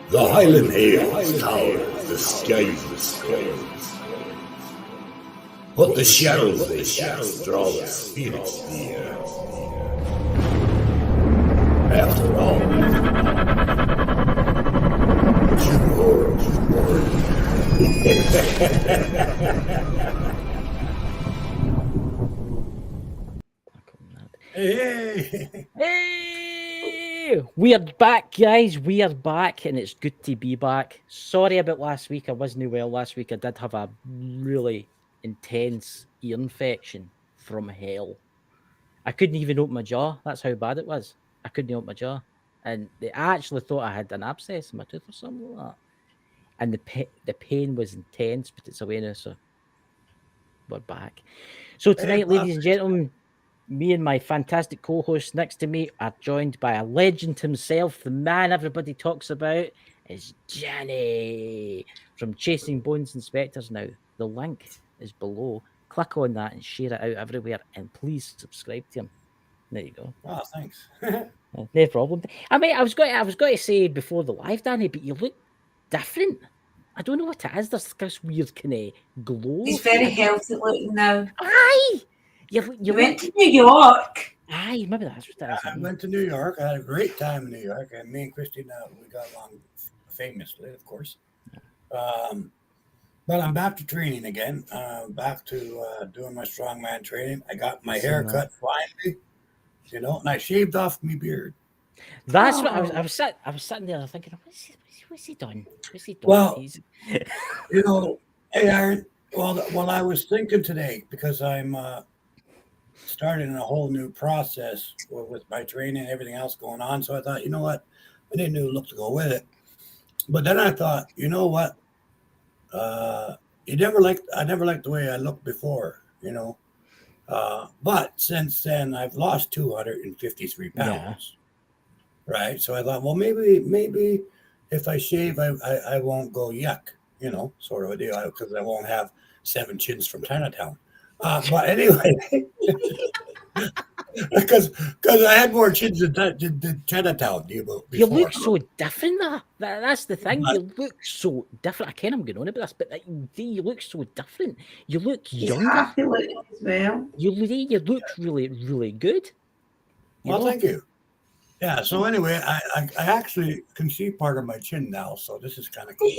The Highland Hills tower, the skies. But the shadows they cast draw the spirits near. After all, Hey! Hey, we are back, guys. We are back, and it's good to be back. Sorry about last week. I wasn't well last week. I did have a really intense ear infection from hell. I couldn't even open my jaw. That's how bad it was. I couldn't open my jaw, and they actually thought I had an abscess in my tooth or something like that. And the pain was intense, but it's away now, so we're back. So tonight, ladies and gentlemen, me and my fantastic co-host next to me are joined by a legend himself, the man everybody talks about is Jenny from Chasing Bones Inspectors. Now, the link is below. Click on that and share it out everywhere, and please subscribe to him. There you go. Oh, thanks. No problem. I mean, I was going to say before the live, Danny, but you look different. I don't know what it is. There's this weird kind of glow. He's very healthy looking now. Aye! You went to New York. Aye, maybe that's what that is. I went to New York. I had a great time in New York. And me and Christina, we got along famously, of course. But I'm back to training again. Back to doing my strongman training. I got my hair cut finally, and I shaved off my beard. That's what I was sitting there thinking, what's he done? What's he done? Well, hey, Aaron, well, I was thinking today because I'm starting a whole new process with my training and everything else going on. So I thought, you know what? I need a new look to go with it. But then I thought, you know what? I never liked the way I looked before, but since then I've lost 253 pounds. Right. So I thought, well, maybe if I shave, I won't go yuck, sort of a deal, because I won't have 7 chins from Chinatown. But anyway, because I had more chins than Chinatown before. You look so different, that's the thing. You look so different. I can't I'm going on about this, but you look so different. You look younger. Happy looking as well. You look really, really good. Thank you. Yeah. So anyway, I actually can see part of my chin now, so this is kind of cool.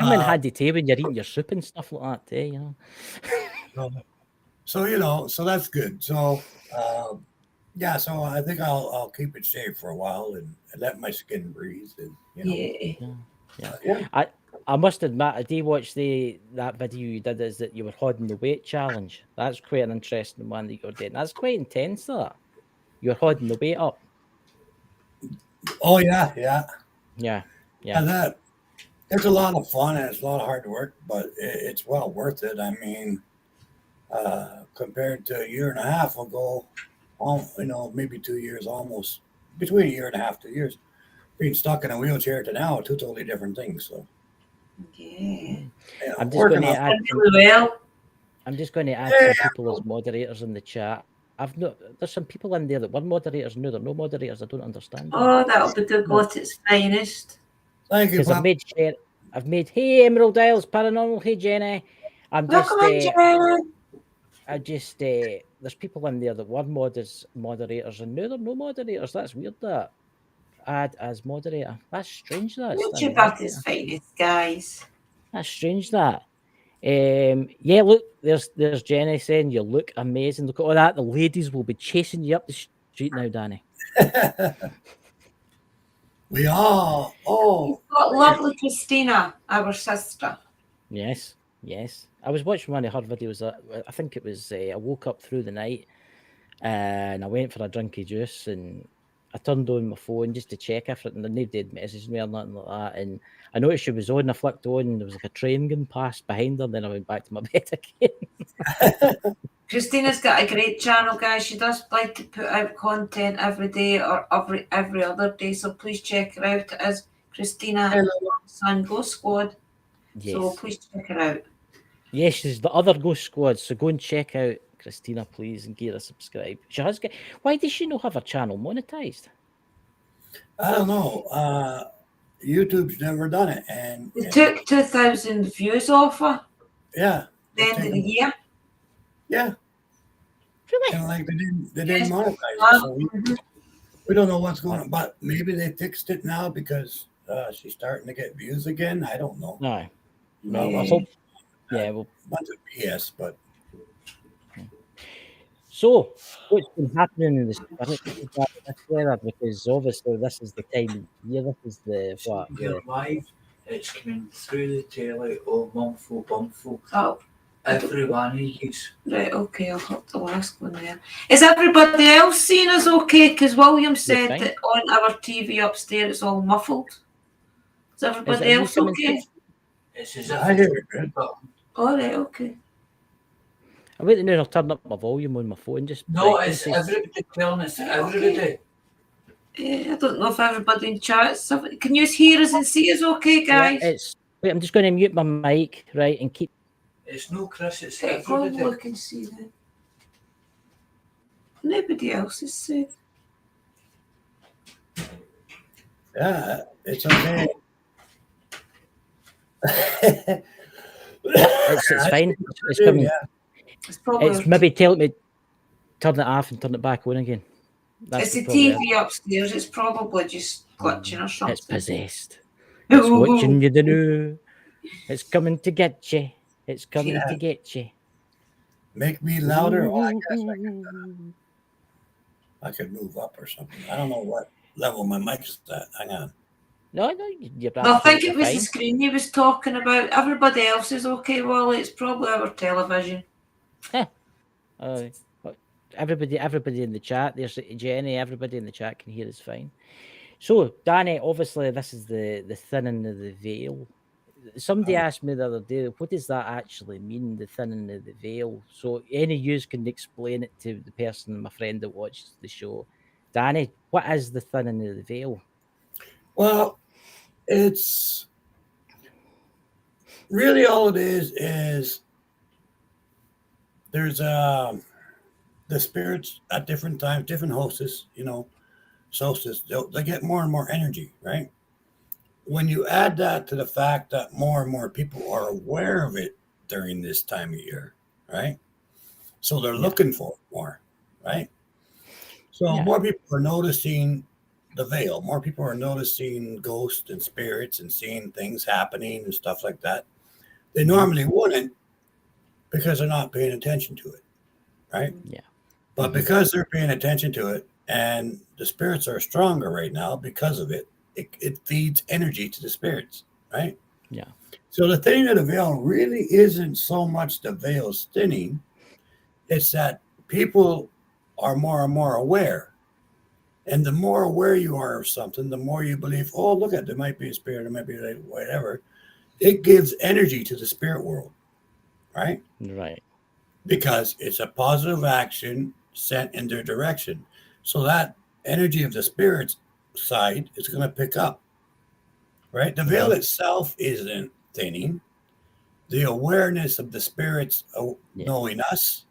I'm in handy table when you're eating your soup and stuff like that, So that's good. So so I think I'll keep it shaved for a while and let my skin breathe. And I must admit, I did watch that video you did. Is that you were holding the weight challenge? That's quite an interesting one that you're doing. That's quite intense. That you're holding the weight up. Oh yeah. And it's a lot of fun and it's a lot of hard work, but it's well worth it. I mean, compared to a year and a half ago, maybe 2 years, almost between a year and a half, 2 years, being stuck in a wheelchair to now, 2 totally different things. So, I'm just going to add some people as moderators in the chat. There's some people in there that were moderators, no, they're no moderators. I don't understand. Oh, that'll be the got its finest. Thank you. Because I've made hey Emerald Isles Paranormal, hey Jenny. There's people in there that were moderators and now they're no moderators. That's weird. That add as moderator. That's strange. YouTube at its finest, guys. That's strange. That. Look, there's Jenny saying you look amazing. Look at all that. The ladies will be chasing you up the street now, Danny. We all. You've got lovely Christina, our sister. Yes. I was watching one of her videos. I think it was. I woke up through the night, and I went for a drink of juice, and I turned on my phone just to check everything. And nobody had messaged me or nothing like that. And I noticed she was on. I flicked on, and there was like a train going past behind her. Then I went back to my bed again. Christina's got a great channel, guys. She does like to put out content every day or every other day. So please check her out. It is Christina Son Ghost Squad. Yes. So please check her out. Yes, she's the other Ghost Squad. So go and check out Christina, please, and get her subscribe. She has why does she not have her channel monetized? I don't know. YouTube's never done it, and They took 2,000 views off her yeah, the end of the year. yeah, Really? and like they Yes. didn't monetize it, so Mhm. we don't know what's going on. But maybe they fixed it now because she's starting to get views again. I don't know. No. No, I well, hope. Yeah. Well. bunch of BS, but So, what's been happening in the spirit this weather? Because obviously this is the time of year. This is the what? Here live, it's coming through the telly. Oh, Mumful, Bumful. Oh, Every one of you. right, okay, I'll have the last one there. Is everybody else seeing us okay? Because William said fine. that on our TV upstairs it's all muffled. Is everybody Is it else coming okay? It's as I if hear it good. All right, okay. I wait now. I'll turn up my volume on my phone. Just no, right, it's this is- everybody telling us. Everybody. I don't know if everybody in chat. Can you hear us and see us okay, Yeah, guys? it's. Wait, I'm just going to mute my mic, right, and keep. It's no Chris. It's Okay, go and everybody. look and see that. Nobody else is safe. Yeah, it's okay. It's fine. It's coming. Yeah. It's probably It's maybe telling me turn it off and turn it back on again. it's the problem. TV upstairs. It's probably just glitching or something. It's possessed. It's Ooh. watching you the new. It's coming to get you. It's coming Yeah. to get you. Make me louder. Well, I guess I could move up or something. I don't know what level my mic is at. Hang on. No, you're No, I think it absolutely was the fine. screen you was talking about. Everybody else is okay, Wally. It's probably our television. Everybody in the chat. There's Jenny. Everybody in the chat can hear us fine. So, Danny, obviously, this is the thinning of the veil. Somebody asked me the other day, what does that actually mean, the thinning of the veil? So, any of you can explain it to the person, my friend that watches the show. Danny, what is the thinning of the veil? Well, it's really all it is there's the spirits at different times, different hostess, solstice, they get more and more energy, right? When you add that to the fact that more and more people are aware of it during this time of year, right? So they're looking for it more, right? So Yeah. more people are noticing the veil. More people are noticing ghosts and spirits and seeing things happening and stuff like that. They normally wouldn't because they're not paying attention to it, right? Yeah. But because they're paying attention to it and the spirits are stronger right now because of it, it feeds energy to the spirits, right? Yeah. So the thinning of the veil really isn't so much the veil's thinning, it's that people are more and more aware. And the more aware you are of something, the more you believe, oh, look at, there might be a spirit, there might be like whatever. It gives energy to the spirit world, right? Right. Because it's a positive action sent in their direction. So that energy of the spirit's side is going to pick up, right? The veil itself isn't thinning. The awareness of the spirits knowing us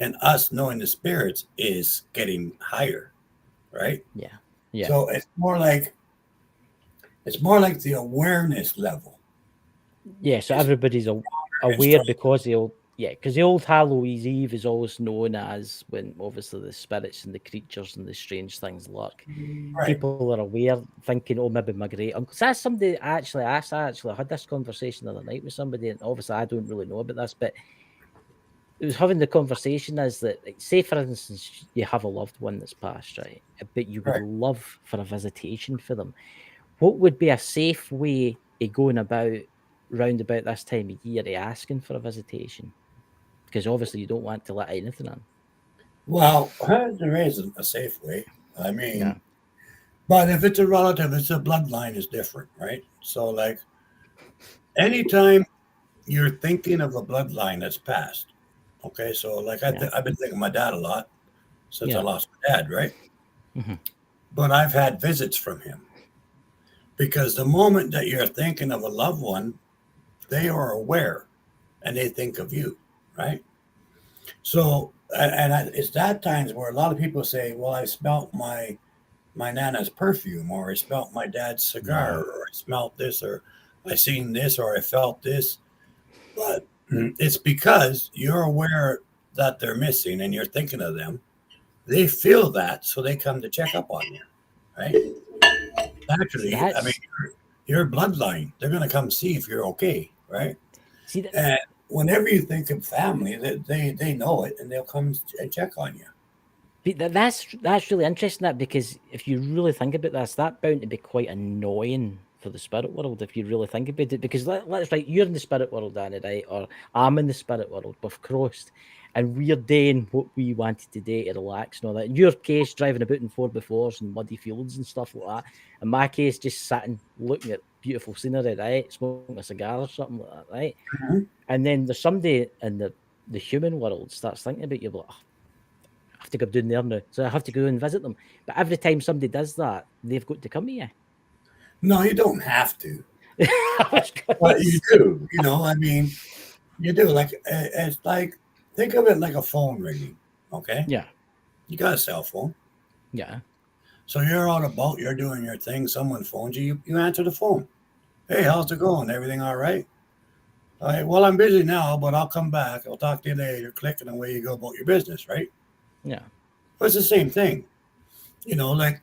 and us knowing the spirits is getting higher, right? Yeah. Yeah. So it's more like the awareness level. Yeah, so everybody's aware strong. because the old Halloween's Eve is always known as when obviously the spirits and the creatures and the strange things lurk. Right. People are aware, thinking, oh, maybe my great uncle. So that's somebody actually asked. I had this conversation the other night with somebody, and obviously I don't really know about this, but it was having the conversation is that, like, say for instance, you have a loved one that's passed, right? But you would Right. love for a visitation for them. What would be a safe way of going about round about this time of year asking for a visitation? Because obviously you don't want to let anything in. Well, there isn't a safe way. I mean, Yeah. but if it's a relative, it's a bloodline is different, right? So, like, anytime you're thinking of a bloodline that's passed, okay? So, like, I've been thinking of my dad a lot since I lost my dad, right? Mhm. But I've had visits from him because the moment that you're thinking of a loved one, they are aware and they think of you, right? So, and it's that times where a lot of people say, well, I smelt my my nana's perfume, or I smelt my dad's cigar, or I smelt this, or I seen this, or I felt this. But it's because you're aware that they're missing and you're thinking of them. They feel that, so they come to check up on you, right? Naturally, I That's mean, your bloodline, they're going to come see if you're okay, right? see that. And whenever you think of family, they know it and they'll come and check on you. That's really interesting, that, because if you really think about this, that bound to be quite annoying for the spirit world if you really think about it. Because let's right, you're in the spirit world, Danny, right? Or I'm in the spirit world. We've crossed, and we're doing what we wanted to do to relax and all that. In your case, driving about in 4x4s and muddy fields and stuff like that. In my case, just sitting looking at beautiful scenery, right? Smoking a cigar or something like that, right? Mhm. And then there's somebody in the human world starts thinking about you, like, oh, I have to go down there now, so I have to go and visit them. But every time somebody does that, they've got to come to you. No, you don't have to, I was gonna but you say- do. You know, I mean, you do. Like it's like think of it like a phone ringing. Okay, Yeah, you got a cell phone, yeah, so you're out about, you're doing your thing. Someone phones you, you answer the phone. Hey, how's it going? Everything all right? All right. Well, I'm busy now, but I'll come back. I'll talk to you later. Click, and away you go about your business, right? yeah. Well, it's the same thing. You know, like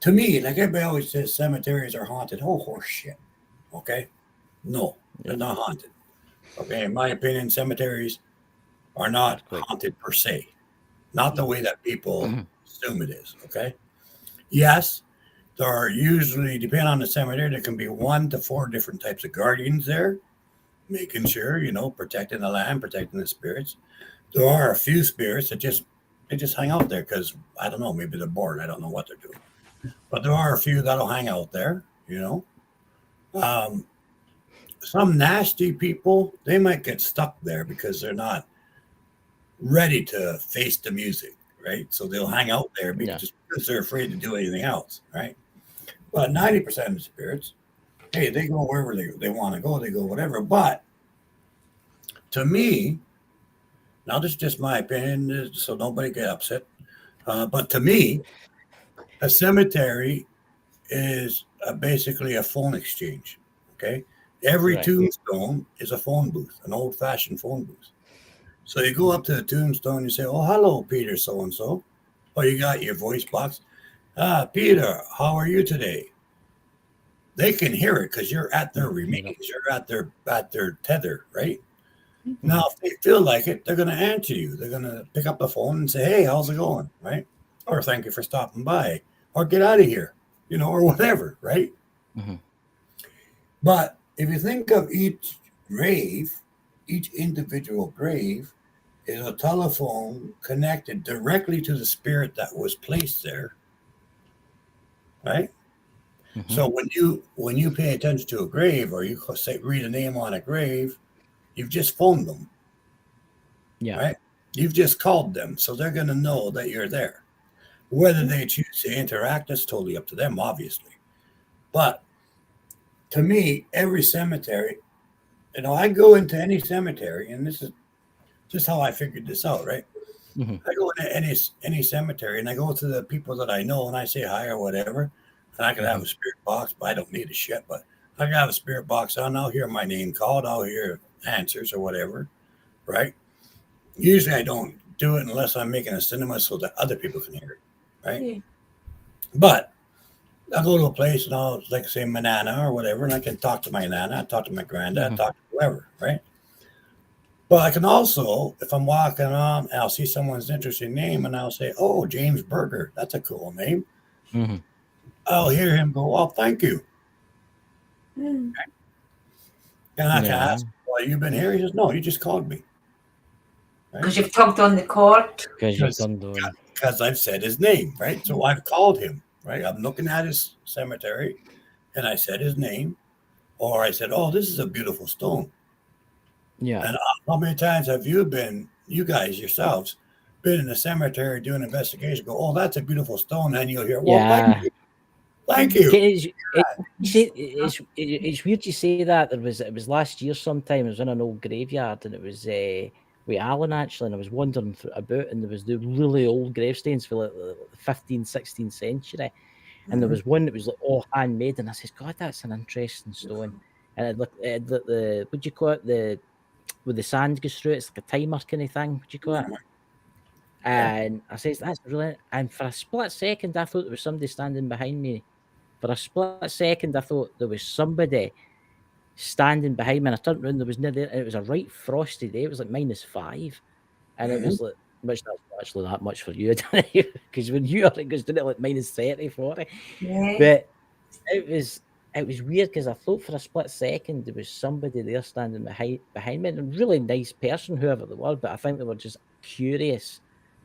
to me, like everybody always says, cemeteries are haunted. Oh, horse shit. Okay, no, they're not haunted. Okay, in my opinion, cemeteries are not Right. haunted per se. Not the way that people Mhm. assume it is. Okay. Yes, there are usually, depending on the cemetery, there can be 1 to 4 different types of guardians there, making sure, you know, protecting the land, protecting the spirits. There are a few spirits that they just hang out there because I don't know, maybe they're bored. I don't know what they're doing. But there are a few that'll hang out there, you know. Some nasty people, they might get stuck there because they're not ready to face the music, right? So they'll hang out there Yeah. just because they're afraid to do anything else, right? But 90% of the spirits, hey, they go wherever they want to go, they go whatever. But to me, now this is just my opinion, so nobody get upset. But to me, a cemetery is basically a phone exchange. Okay, every Right. tombstone is a phone booth, an old-fashioned phone booth. So you go up to the tombstone, you say, "Oh, hello, Peter, so and so." Oh, you got your voice box. Peter, how are you today? They can hear it because you're at their remains, you're at their tether, right? Now, if they feel like it, they're going to answer you. They're going to pick up the phone and say, "Hey, how's it going?" Right? Or "Thank you for stopping by," or "Get out of here," you know, or whatever, right? Mhm. But if you think of each grave, each individual grave is a telephone connected directly to the spirit that was placed there, right? Mhm. So when you pay attention to a grave, or you say read a name on a grave, you've just phoned them, Yeah. right? You've just called them, so they're going to know that you're there. Whether they choose to interact, that's totally up to them, obviously. But to me, every cemetery, you know, I go into any cemetery, and this is just how I figured this out, right? Mhm. I go into any cemetery, and I go to the people that I know, and I say hi or whatever, and I can have a spirit box, but I don't need a shit. But I can have a spirit box on. I'll hear my name called. I'll hear answers or whatever, right? Usually, I don't do it unless I'm making a cinema so that other people can hear it, right? Yeah. But I'll go to a place and I'll, like, say, my nana or whatever, and I can talk to my nana, talk to my granddad, Mhm. talk to whoever, right? But I can also, if I'm walking on, I'll see someone's interesting name and I'll say, "Oh, James Berger, that's a cool name." Mhm. I'll hear him go, "Oh, thank you." Mm. And I can Yeah. ask, "Well, you've been here?" He says, "No, you just called me." Because you've tugged on the cord. Because you've Because done the because I've said his name, right? So I've called him, right? I'm looking at his cemetery and I said his name, or I said, "Oh, this is a beautiful stone." yeah. And how many times have you been, you guys yourselves, been in a cemetery doing an investigation? Go, "Oh, that's a beautiful stone," and you'll hear, "Well, Yeah. thank you." It's weird you say that. It was last year sometime. It was in an old graveyard, and it was with Alan actually, and I was wandering about, and there was the really old gravestones for like the 15th, 16th century. And there was one that was like all handmade, and I says, God, that's an interesting stone. And it looked the what do you call it? The where the sand goes through, it's like a timer kind of thing. What do you call it? And I says, that's brilliant. And for a split second, I thought there was somebody standing behind me. For a split second, I thought there was somebody standing behind me, and I turned around, there was no there, and it was a right frosty day. It was like -5, and it was like, which that's not actually that much for you, because when you are, it goes down to like -30, 40. Yeah. But it was weird because I thought for a split second there was somebody there standing behind me, and a really nice person, whoever they were. But I think they were just curious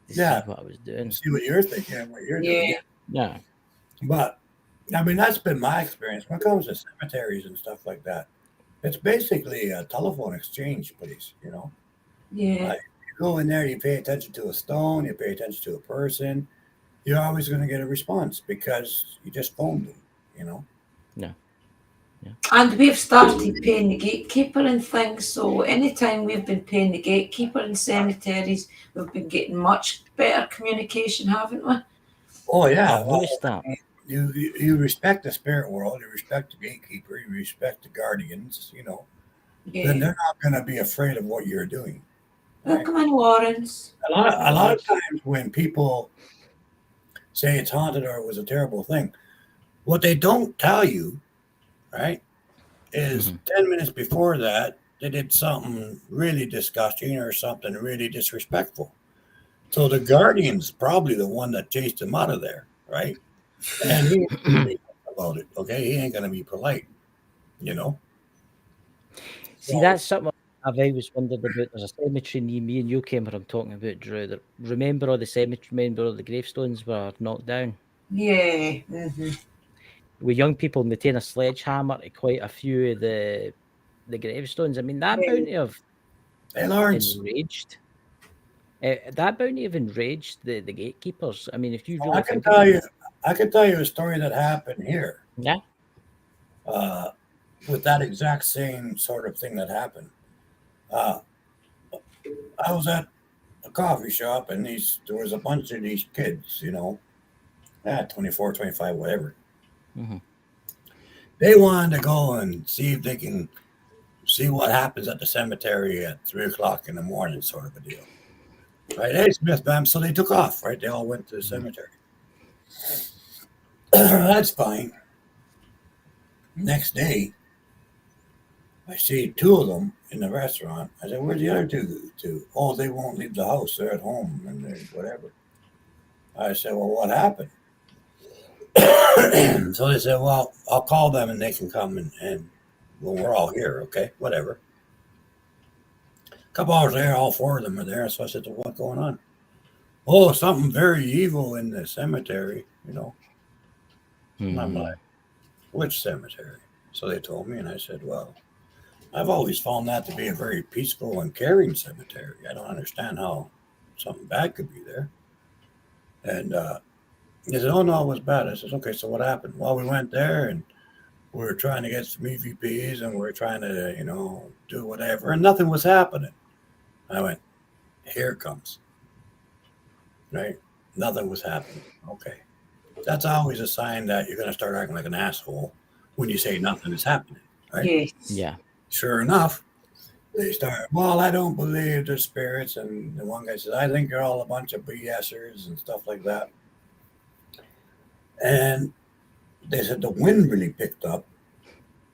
to see what I was doing. See what you're thinking, what you're doing. Yeah. But I mean, that's been my experience when it comes to cemeteries and stuff like that. It's basically a telephone exchange place, you know. Yeah. Like, you go in there, you pay attention to a stone, you pay attention to a person, you're always going to get a response because you just phoned them, you know. And we've started paying the gatekeeper and things. So anytime we've been paying the gatekeeper in cemeteries, we've been getting much better communication, haven't we? Oh yeah, I've noticed that. you respect the spirit world, you respect the gatekeeper, you respect the guardians, you know. Then they're not going to be afraid of what you're doing. Welcome in, Lawrence. A lot of times when people say it's haunted or it was a terrible thing, what they don't tell you, right, is 10 minutes before that, they did something really disgusting or something really disrespectful. So the guardian's probably the one that chased him out of there, right? And he ain't gonna be about it, okay? He ain't going to be polite, you know? See, that's something I've always wondered about. There's a cemetery near me, and you came where I'm talking about, Drew. Remember all the cemetery, remember all the gravestones were knocked down? Yeah. With young people, and they take a sledgehammer to quite a few of the gravestones. I mean, that bounty of enraged. That bounty of enraged the gatekeepers. I mean, if you really I can tell you a story that happened here. Yeah. With that exact same sort of thing that happened. I was at a coffee shop, and there was a bunch of these kids, you know, 24, 25, whatever. They wanted to go and see if they can see what happens at the cemetery at 3:00 in the morning, sort of a deal. Right? Hey, Smith, bam. So they took off, right? They all went to the cemetery. That's fine. Next day, I see two of them in the restaurant. I said, where'd the other two? Oh, they won't leave the house. They're at home and they're whatever. I said, well, what happened? So they said, well, I'll call them and they can come and well, we're all here. Okay, whatever. A couple hours later, all four of them are there. So I said, what's going on? Oh, something very evil in the cemetery, you know. And I'm like, which cemetery? So they told me, and I said, well, I've always found that to be a very peaceful and caring cemetery. I don't understand how something bad could be there. And he said, oh, no, it was bad. I said, okay, so what happened? Well, we went there, and we were trying to get some EVPs, and we were trying to, you know, do whatever, and nothing was happening. I went, here it comes. Right? Nothing was happening. Okay. That's always a sign that you're going to start acting like an asshole when you say nothing is happening, right? Yes. Yeah. Sure enough, they start, well, I don't believe there's spirits. And the one guy says, I think you're all a bunch of BSers and stuff like that. And they said the wind really picked up.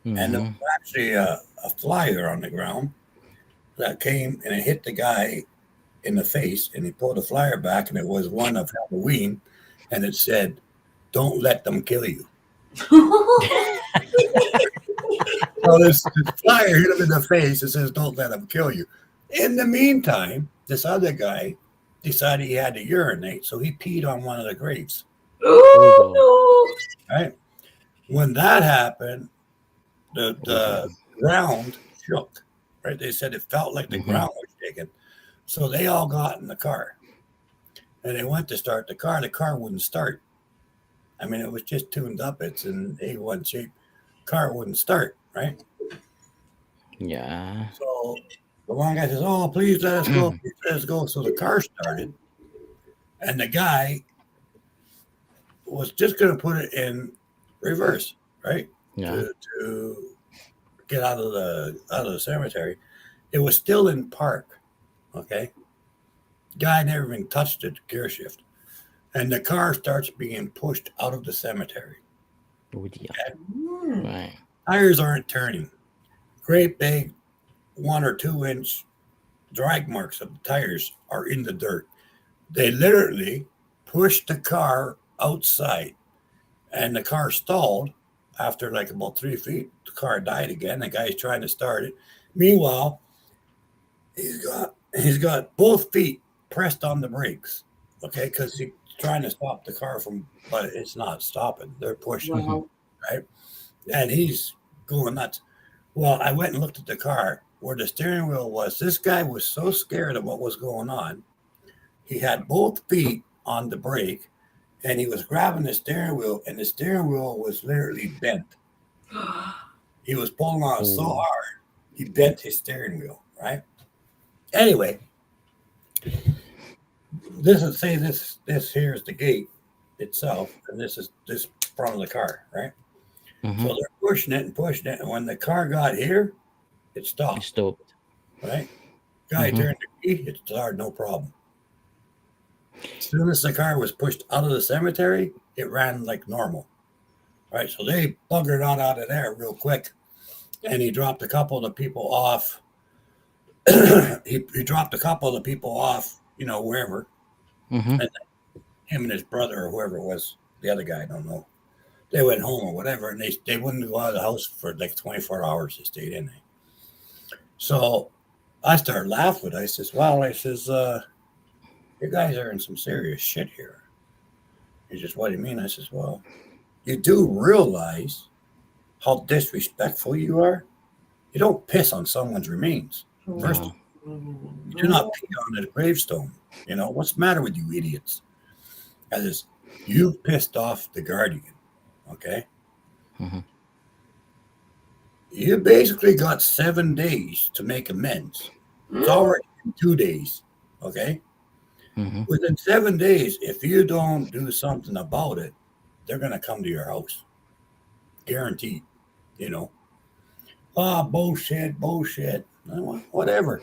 And there was actually a flyer on the ground that came and it hit the guy in the face. And he pulled the flyer back, and it was one of Halloween. And it said, don't let them kill you. So this flyer hit him in the face. It says, don't let them kill you. In the meantime, this other guy decided he had to urinate, so he peed on one of the graves. Oh, Right? When that happened, the ground shook. Right? They said it felt like the ground was shaking. So they all got in the car. And they went to start the car. The car wouldn't start. I mean, it was just tuned up. It's in A1 shape. Car wouldn't start, right? Yeah. So The one guy says, "Oh, please let us go, please let us go." So the car started, and the guy was just going to put it in reverse, right? Yeah. To get out of the cemetery. It was still in park. Okay, guy never even touched it, gear shift, and the car starts being pushed out of the cemetery. Oh dear. Hmm. Right. Tires aren't turning. Great big 1 or 2 inch drag marks of the tires are in the dirt. They literally pushed the car outside, and the car stalled after like about 3 feet. The car died again. The guy's trying to start it. Meanwhile, he's got both feet pressed on the brakes, okay, because he's trying to stop the car from, but it's not stopping. They're pushing, Wow. right? And he's going nuts. Well, I went and looked at the car where the steering wheel was. This guy was so scared of what was going on. He had both feet on the brake, and he was grabbing the steering wheel, and the steering wheel was literally bent. He was pulling on it so Oh. hard, he bent his steering wheel, right? Anyway, this here is the gate itself, and this is this front of the car, right? Mhm. So they're pushing it, and when the car got here, it He stopped, stopped. right? Guy Mhm. turned the key, it started, no problem. As soon as the car was pushed out of the cemetery, it ran like normal, right? So they buggered on out of there real quick, and he dropped a couple of the people off. he dropped a couple of the people off, wherever. Mhm. And him and his brother or whoever it was, the other guy, I don't know. They went home or whatever, and they wouldn't go out of the house for like 24 hours. They stayed in there. So I started laughing. I says, "Well," I says, "you guys are in some serious shit here." He says, "What do you mean?" I says, "Well, you do realize how disrespectful you are. You don't piss on someone's remains. First, No. you do not pee on a gravestone. What's the matter with you idiots?" I says, "You've pissed off the guardian, okay? Mhm. You basically got 7 days to make amends. It's already been 2 days, okay? Mhm. Within 7 days, if you don't do something about it, they're going to come to your house. Guaranteed, you know. Ah, bullshit. Whatever,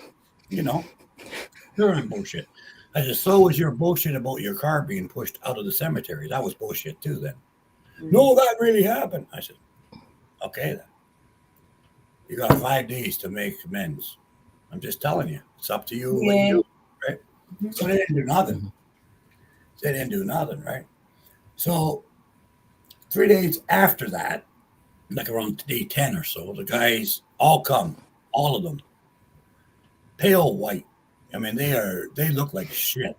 They're in bullshit. I said, so was your bullshit about your car being pushed out of the cemetery. That was bullshit too then. No, that really happened. I said, okay then. You got 5 days to make amends. I'm just telling you. It's up to you what you do, right? So they didn't do nothing. They didn't do nothing, right? So 3 days after that, like around day 10 or so, the guys all come, all of them, pale white. I mean, they look like shit.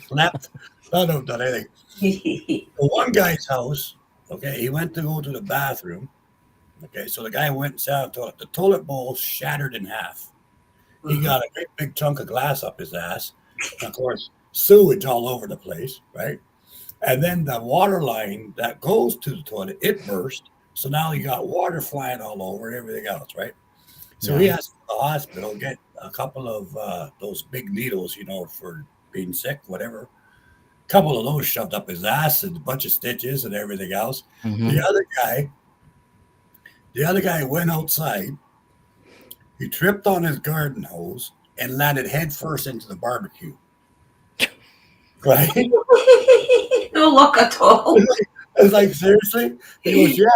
Slept, none of them done anything. The one guy's house, okay, he went to go to the bathroom. Okay, so the guy went and sat on the toilet. The toilet bowl shattered in half. He got a great big chunk of glass up his ass. And of course, sewage all over the place, right? And then the water line that goes to the toilet, it burst. So now you got water flying all over and everything else, right? So he has to go to the hospital, get a couple of those big needles, for being sick, whatever. A couple of those shoved up his ass and a bunch of stitches and everything else. Mhm. The other guy went outside. He tripped on his garden hose and landed head first into the barbecue. Right? No luck at all. I was like, seriously? He goes, yeah.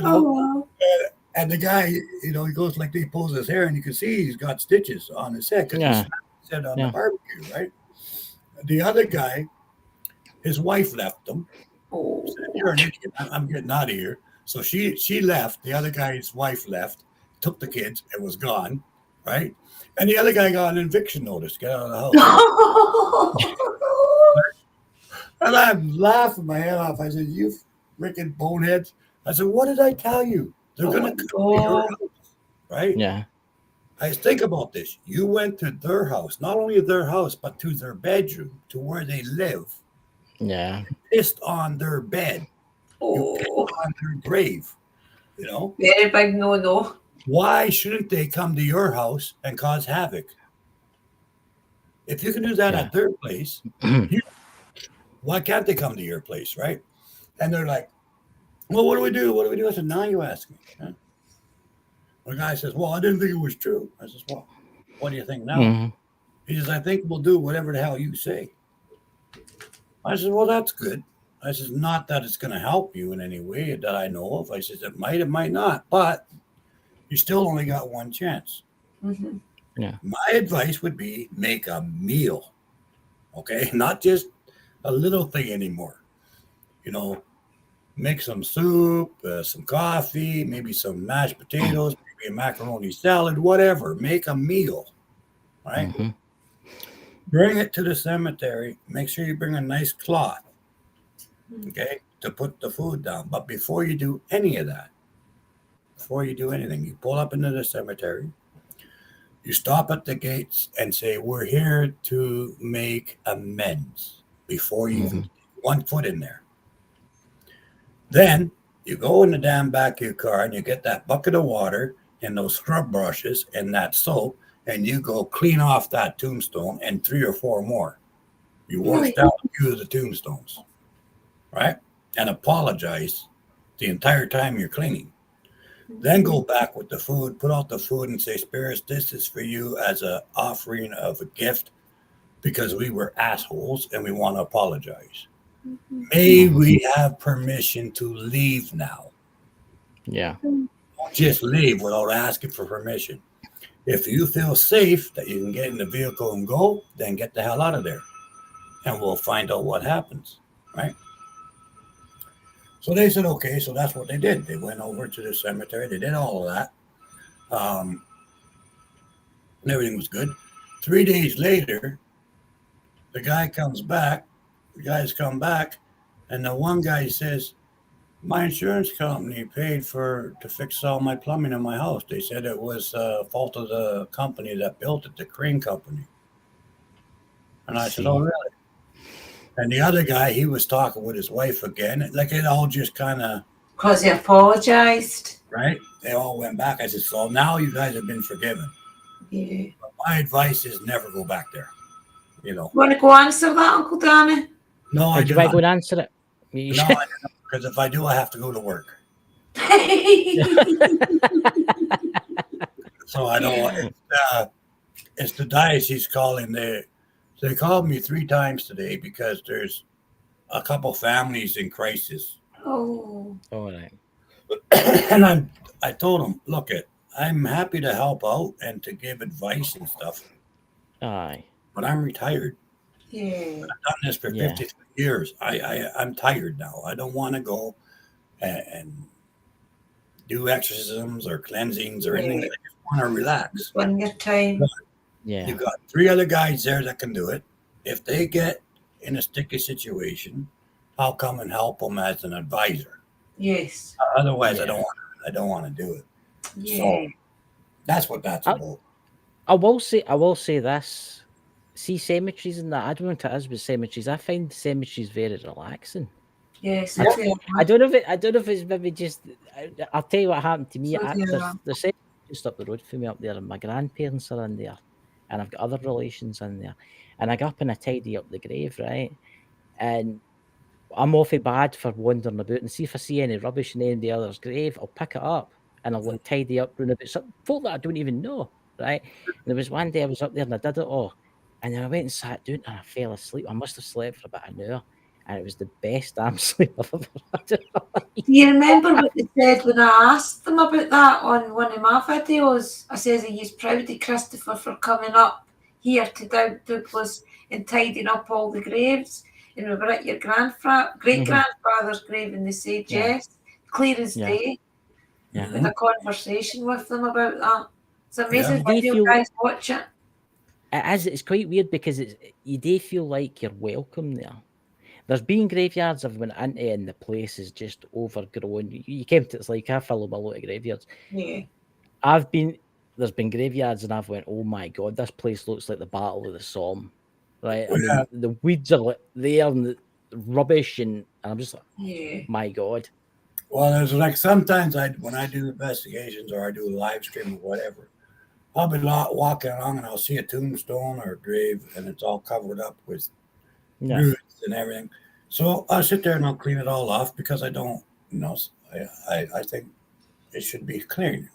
Oh, wow. And the guy, he goes like he pulls his hair and you can see he's got stitches on his head because he snapped his head on the barbecue, right? The other guy, his wife left him. Oh. Said, "You're an idiot. I'm getting out of here." So she left. The other guy's wife left, took the kids, and was gone, right? And the other guy got an eviction notice, get out of the house. And I'm laughing my head off. I said, "You freaking boneheads." I said, "What did I tell you? They're going to come to your house," right? Yeah. I said, think about this. You went to their house, not only their house, but to their bedroom, to where they live. Yeah. You pissed on their bed. You pissed on their grave, Very big no. Why shouldn't they come to your house and cause havoc? If you can do that Yeah. at their place, why can't they come to your place, right? And they're like, well, what do we do? What do we do? I said, now you ask me. Huh? The guy says, well, I didn't think it was true. I says, well, what do you think now? Mhm. He says, I think we'll do whatever the hell you say. I said, well, that's good. I says, not that it's going to help you in any way that I know of. I says, it might not, but you still only got one chance. Mhm. My advice would be make a meal, okay? Not just a little thing anymore. You know, make some soup, some coffee, maybe some mashed potatoes, maybe a macaroni salad, whatever. Make a meal, right? Mhm. Bring it to the cemetery. Make sure you bring a nice cloth, okay, to put the food down. But before you do any of that, before you do anything, you pull up into the cemetery. You stop at the gates and say, we're here to make amends before you even get 1 foot in there. Then you go in the damn back of your car and you get that bucket of water and those scrub brushes and that soap, and you go clean off that tombstone and 3 or 4 more. You washed out a few of the tombstones, right? And apologize the entire time you're cleaning. Then go back with the food, put out the food and say, Spirits, this is for you as an offering of a gift because we were assholes and we want to apologize. May we have permission to leave now. Yeah. Don't just leave without asking for permission. If you feel safe that you can get in the vehicle and go, then get the hell out of there. And we'll find out what happens, right? So they said, okay, so that's what they did. They went over to the cemetery. They did all of that. And everything was good. 3 days later, the guys come back, and the one guy says, my insurance company paid to fix all my plumbing in my house. They said it was fault of the company that built it, the crane company. And I said, oh, really? And the other guy, he was talking with his wife again. Like it all just kind of, Because he apologised. right? They all went back. I said, so now you guys have been forgiven. Yeah. But my advice is never go back there. You know, Want to go answer that, Uncle Danny? no, I Would you do want to not. go and answer it? You No, I don't, because if I do, I have to go to work. So I don't want it's the diocese calling. They called me 3 times today because there's a couple families in crisis. Oh. All right. And I told them, look, I'm happy to help out and to give advice and stuff, Aye. but I'm retired. Yeah. I've done this for 53 years. I'm tired now. I don't want to go and do exorcisms or cleansings or anything. I just want to relax. When your time. Yeah. You've got 3 other guys there that can do it. If they get in a sticky situation, I'll come and help them as an advisor. Yes. Otherwise, Yeah. I don't want to do it. Yeah. So that's what that's about. I will say this. See cemeteries and that. I don't know what it is with cemeteries. I find cemeteries very relaxing. Yes. Yeah. Yeah. I don't know if it's maybe just. I'll tell you what happened to me. So, yeah. There's cemetery just up the road from me up there, and my grandparents are in there, and I've got other relations in there, and I go up and I tidy up the grave, right? And I'm awfully bad for wandering about, and see if I see any rubbish in anybody else's grave, I'll pick it up and I'll like tidy up round about some folk that I don't even know, right? And there was one day I was up there and I did it all, and then I went and sat down and I fell asleep. I must have slept for about an hour, and it was the best damn sleep I've ever had in my life. Do you remember what they said when I asked them about that on one of my videos? I says, are you proud of Christopher for coming up here to Douglas and tidying up all the graves? And we were at your great-grandfather's grave and they said Yeah. yes, clear as Yeah. day. Yeah. We had a conversation with them about that. It's amazing Yeah. when They you feel- guys watch it. It's quite weird because you do feel like you're welcome there. There's been graveyards I've went into and the place is just overgrown. You came to it's like I follow a lot of graveyards. Yeah. There's been graveyards and I've went, oh my god, this place looks like the Battle of the Somme. Right? I Yeah. mean, the weeds are like there and the rubbish and I'm just like, Yeah. my god. Well, there's like sometimes when I do investigations or I do a live stream or whatever, I'll be walking along and I'll see a tombstone or a grave and it's all covered up with Yeah. roots and everything. So I'll sit there and I'll clean it all off because I don't, I think it should be clean,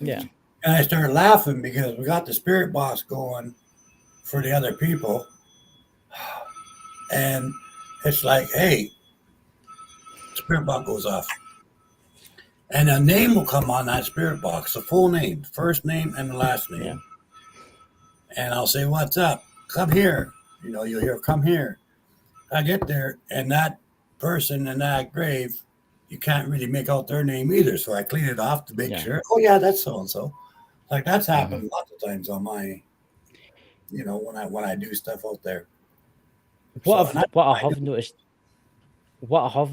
Yeah. And I started laughing because we got the spirit box going for the other people. And it's like, hey, spirit box goes off. And a name will come on that spirit box, the full name, first name and the last name. Yeah. And I'll say, what's up? Come here. You'll hear, come here. I get there, and that person in that grave, you can't really make out their name either. So I clean it off to make sure. Oh, yeah, that's so-and-so. Like that's happened lots of times on my, when I do stuff out there. What I have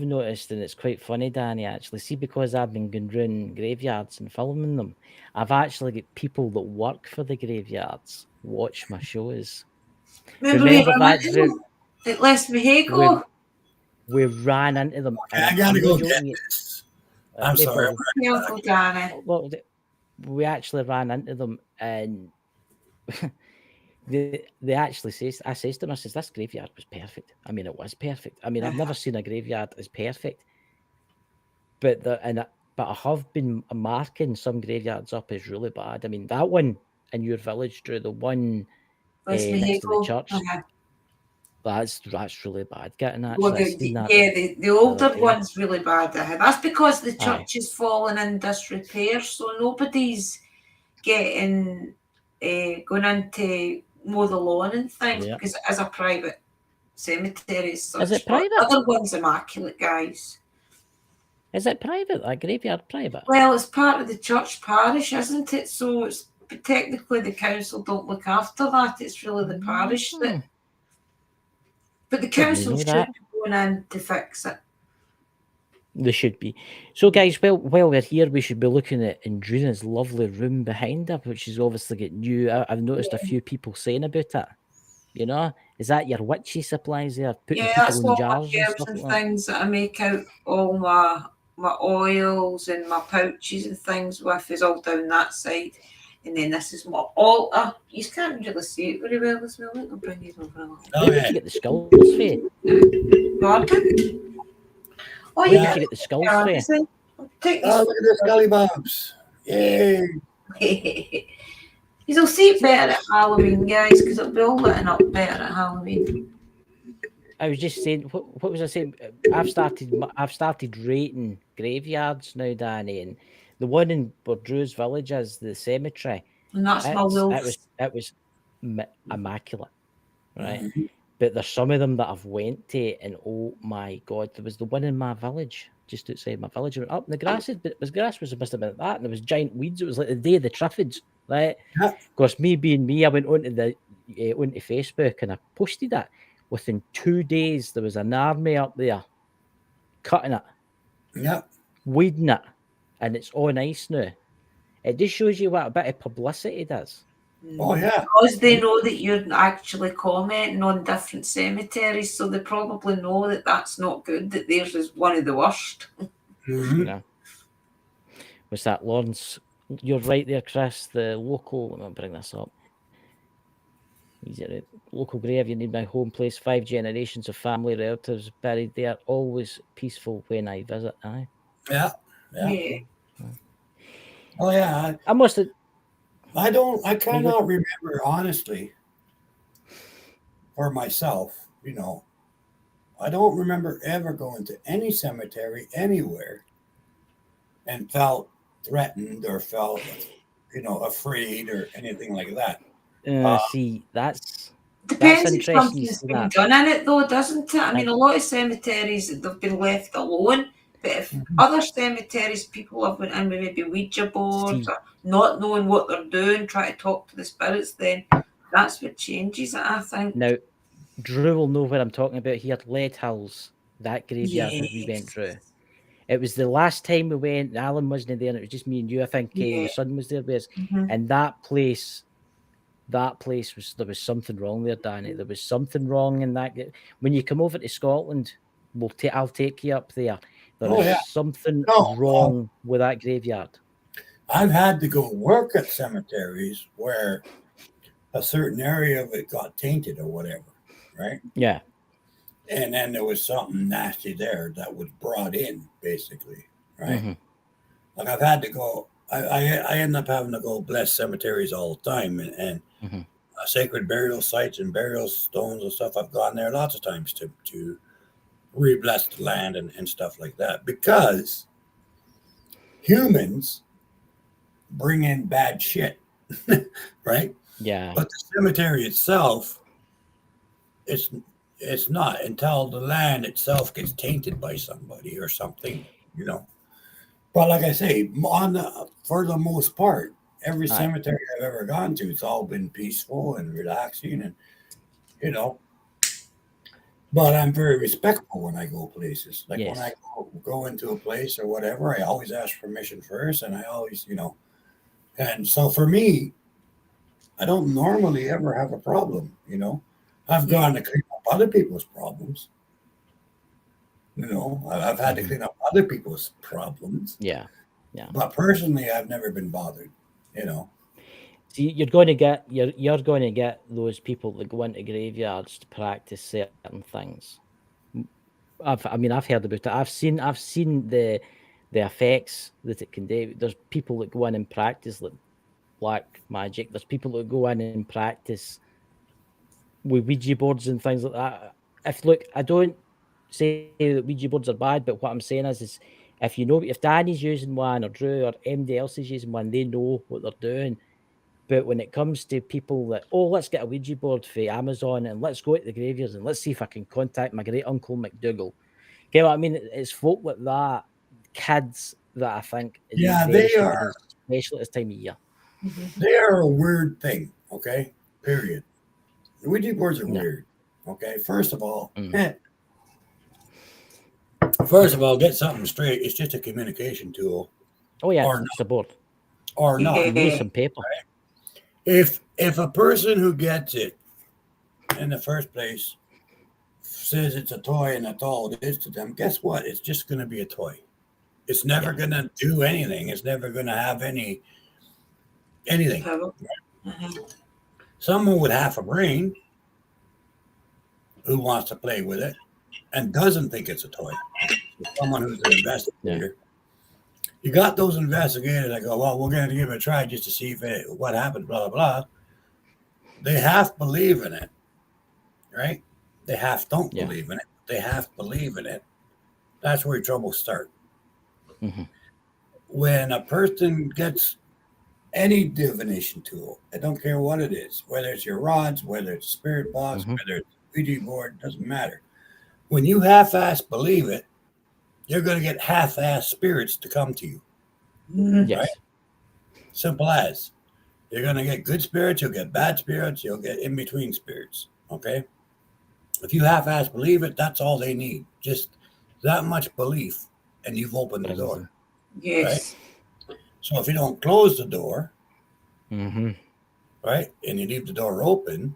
noticed, and it's quite funny, Danny, actually, see, because I've been going round graveyards and filming them, I've actually got people that work for the graveyards watch my shows. Remember that at Les Mexico? We ran into them. Okay, I gotta go get this. I'm sorry. Uncle Danny. Well, we actually ran into them, and they actually says, I says to them, I says, this graveyard was perfect. I mean, it was perfect. I mean, I've never seen a graveyard as perfect. But I have been marking some graveyards up as really bad. I mean, that one in your village, Drew, the one next to the church, that's really bad. Getting that. Well, the older one's really bad. That's because the church is falling in disrepair, so nobody's getting going into mow the lawn and things because it is a private cemetery. Such. Is it private? The other one's immaculate, guys. Is it private? That graveyard private? Well, it's part of the church parish, isn't it? So it's technically the council don't look after that. It's really the parish that. But the council should be going in to fix it. They should be. So, guys, while we're here, we should be looking at Indrina's lovely room behind her, which is obviously getting new. I've noticed a few people saying about it. Is that your witchy supplies there? Putting that's all my herbs and things that I make out all my oils and my pouches and things with is all down that side. And then this is my altar. You can't really see it very well as well. I'll bring it over a little. Where did you get the skulls for? Pardon? Oh, Where did you get the skulls for? Look at the scully bobs. Yay. You'll see it better at Halloween, guys, because it'll be all lit up better at Halloween. I was just saying, what was I saying? I've started rating graveyards now, Danny, and the one in Drew's village is the cemetery. And that's my wolf. It was immaculate, right? Mm-hmm. But there's some of them that I've went to, and oh my God, there was the one in my village, just outside my village. I went up in the grasses, but grass was must have been that, and there was giant weeds. It was like the day of the Triffids, right? Of course, me being me, I went onto Facebook and I posted that. Within 2 days, there was an army up there cutting it, weeding it, and it's on ice now. It just shows you what a bit of publicity does. Oh, yeah. Because they know that you're actually commenting on different cemeteries, so they probably know that that's not good, that theirs is one of the worst. Mm-hmm. Yeah. Was that Lawrence? You're right there, Chris. The local, let me bring this up. Local grave, you need my home place, 5 generations of family relatives buried there, always peaceful when I visit. Aye. Yeah. Oh, yeah. I must have. I cannot remember, honestly, for myself, I don't remember ever going to any cemetery anywhere and felt threatened or felt, afraid or anything like that. See, that's depends if something's been done in it, though, doesn't it? I mean, a lot of cemeteries, they've been left alone. But if other cemeteries, people have went in with maybe Ouija boards or not knowing what they're doing, try to talk to the spirits, then that's what changes it, I think. Now, Drew will know what I'm talking about here. Lead Hills, that graveyard that we went through. It was the last time we went. Alan wasn't there, and it was just me and you. I think your son was there with us. And that place was, there was something wrong there, Danny. There was something wrong in that. When you come over to Scotland, I'll take you up there. There Oh, is yeah. something No, wrong with that graveyard. I've had to go work at cemeteries where a certain area of it got tainted or whatever, right? Yeah. And then there was something nasty there that was brought in, basically, right? Mhm. Like I've had to go. I end up having to go bless cemeteries all the time, and Mhm. sacred burial sites and burial stones and stuff. I've gone there lots of times to re-bless the land and stuff like that because humans bring in bad shit, right? Yeah. But the cemetery itself, it's it's not until the land itself gets tainted by somebody or something, you know. But like I say, for the most part, every Aye. cemetery I've ever gone to, it's all been peaceful and relaxing, and you know. But I'm very respectful when I go places. Like when I Yes. go into a place or whatever, I always ask permission first, and I always, you know. And so for me, I don't normally ever have a problem, you know. I've gone to clean up other people's problems. You know, I've had to Mhm. clean up other people's problems, Yeah. Yeah. but personally, I've never been bothered. You know, See, you're going to get those people that go into graveyards to practice certain things. I've heard about it. I've seen the effects that it can do. There's people that go in and practice like black magic. There's people that go in and practice with Ouija boards and things like that. I don't say that Ouija boards are bad, but what I'm saying is if Danny's using one or Drew or MD else is using one, they know what they're doing. But when it comes to people that, let's get a Ouija board for Amazon and let's go to the graveyards and let's see if I can contact my great uncle McDougal. Get what I mean? It's folk like that, kids that I think is yeah, very stupid, especially at this time of year. they are a weird thing. Okay, period. The Ouija boards are Yeah. weird. Okay, first of all, Mm. get something straight. It's just a communication tool, Oh yeah, or it's just a board. or not. You need some paper. If a person who gets it in the first place says it's a toy and that's all it is to them, guess what? It's just going to be a toy. It's never going to do anything. It's never going to have anything. Someone with half a brain who wants to play with it and doesn't think it's a toy. Someone who's an investigator. You got those investigators that go, well, we're going to give it a try just to see what happens, blah, blah, blah. They half believe in it, right? They half don't believe in it. They half believe in it. That's where trouble starts. Mm-hmm. When a person gets any divination tool, I don't care what it is, whether it's your rods, whether it's a spirit box, whether it's a Ouija board, doesn't matter. When you half-ass believe it, you're going to get half-ass spirits to come to you. Yes. Right? Simple as. You're going to get good spirits, you'll get bad spirits, you'll get in-between spirits. Okay? If you half-ass believe it, that's all they need. Just that much belief, and you've opened the door. Yes. Right? So if you don't close the door, Mm-hmm. right, and you leave the door open,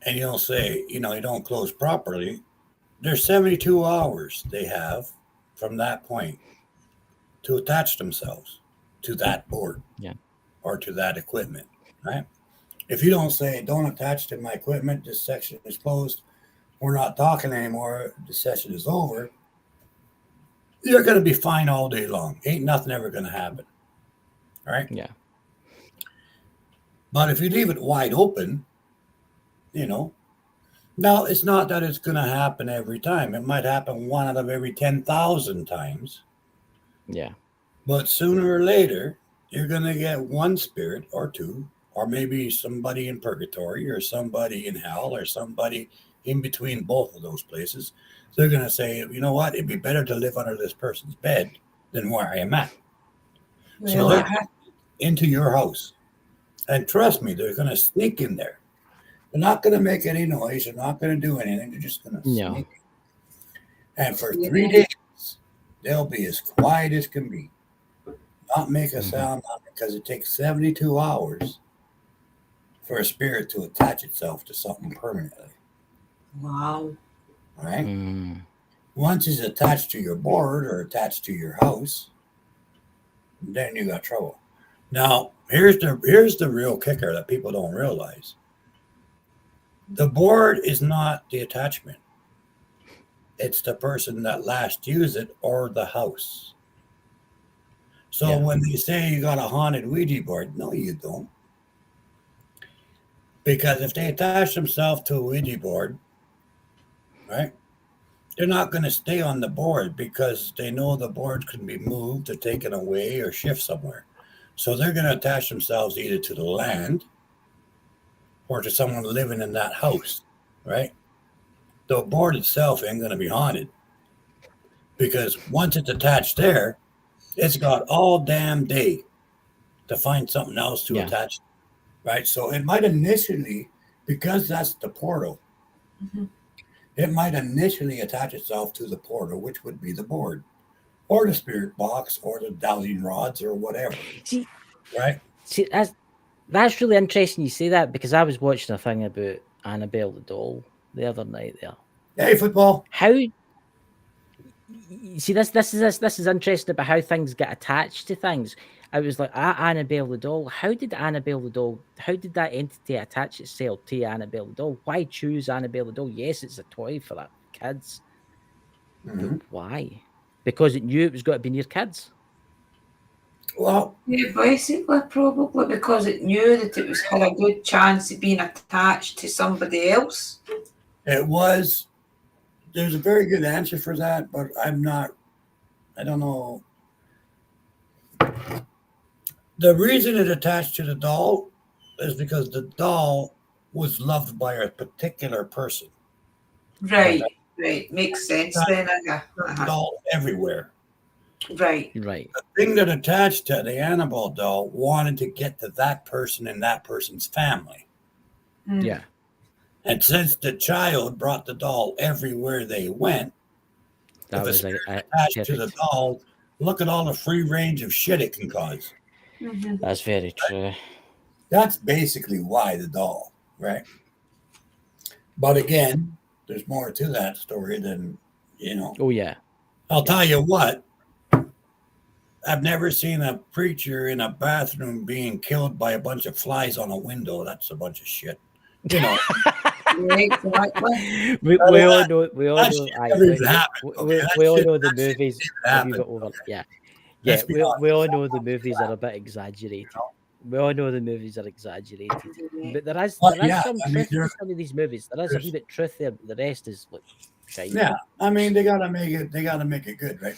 and you don't say, you don't close properly, there's 72 hours they have from that point to attach themselves to that board or to that equipment, right? If you don't say, don't attach to my equipment, this section is closed, we're not talking anymore, the session is over, you're going to be fine all day long. Ain't nothing ever going to happen, right? Yeah. But if you leave it wide open, now it's not that it's going to happen every time. It might happen one out of every 10,000 times. Yeah. But sooner or later, you're going to get one spirit or two, or maybe somebody in purgatory or somebody in hell or somebody in between both of those places. So they're going to say, you know what? It'd be better to live under this person's bed than where I am at. So they're into your house. And trust me, they're going to sneak in there. They're not going to make any noise. They're not going to do anything. They're just going to sneak in. And for 3 days, they'll be as quiet as can be. Not make a sound, because it takes 72 hours for a spirit to attach itself to something permanently. Wow. All right? Once it's attached to your board or attached to your house, then you got trouble. Now, here's the real kicker that people don't realize. The board is not the attachment. It's the person that last used it or the house. So Yeah. when they say you got a haunted Ouija board, no, you don't. Because if they attach themselves to a Ouija board, right, they're not going to stay on the board because they know the board can be moved or taken away or shift somewhere. So they're going to attach themselves either to the land or to someone living in that house, right? The board itself ain't going to be haunted because once it's attached there, it's got all damn day to find something else to Yeah. attach, right? So it might initially, because that's the portal, Mhm. it might initially attach itself to the portal, which would be the board or the spirit box or the dowsing rods or whatever, See, right? that's really interesting you say that because I was watching a thing about Annabelle the doll the other night there. Hey, football. How you see this is interesting about how things get attached to things. I was like, Annabelle the doll. How did Annabelle the doll? How did that entity attach itself to Annabelle the doll? Why choose Annabelle the doll? Yes, it's a toy for that kids, Mhm. but why? Because it knew it was got to be near kids. Well, Yeah, basically, probably because it knew that it was had a good chance of being attached to somebody else. it was. There's a very good answer for that, but I don't know. The reason it attached to the doll is because the doll was loved by a particular person. Right, right. Makes sense then. Doll everywhere. Right. Right. The thing that attached to the Annabelle doll wanted to get to that person and that person's family. Mm. Yeah. And since the child brought the doll everywhere they went, That if a was spirit a attached to the perfect. doll, look at all the free range of shit it can cause. Mhm. That's very true. That's basically why the doll, right? But again, there's more to that story than, Oh yeah. I'll tell you what, I've never seen a preacher in a bathroom being killed by a bunch of flies on a window. That's a bunch of shit. Yeah, exactly. we all know. We all That know. shit Aye, never even happened. we Okay, that we all shit- know the that shit movies didn't a wee happen, bit over. okay? Yeah, Let's yeah. be We honest. all know the movies are a bit exaggerated. We all know the movies are exaggerated, but there is Well, there is yeah, some I mean, truth to there- some of these movies. There is a wee bit truth there, but the rest is like shite. Yeah, I mean, they gotta make it. They gotta make it good, right?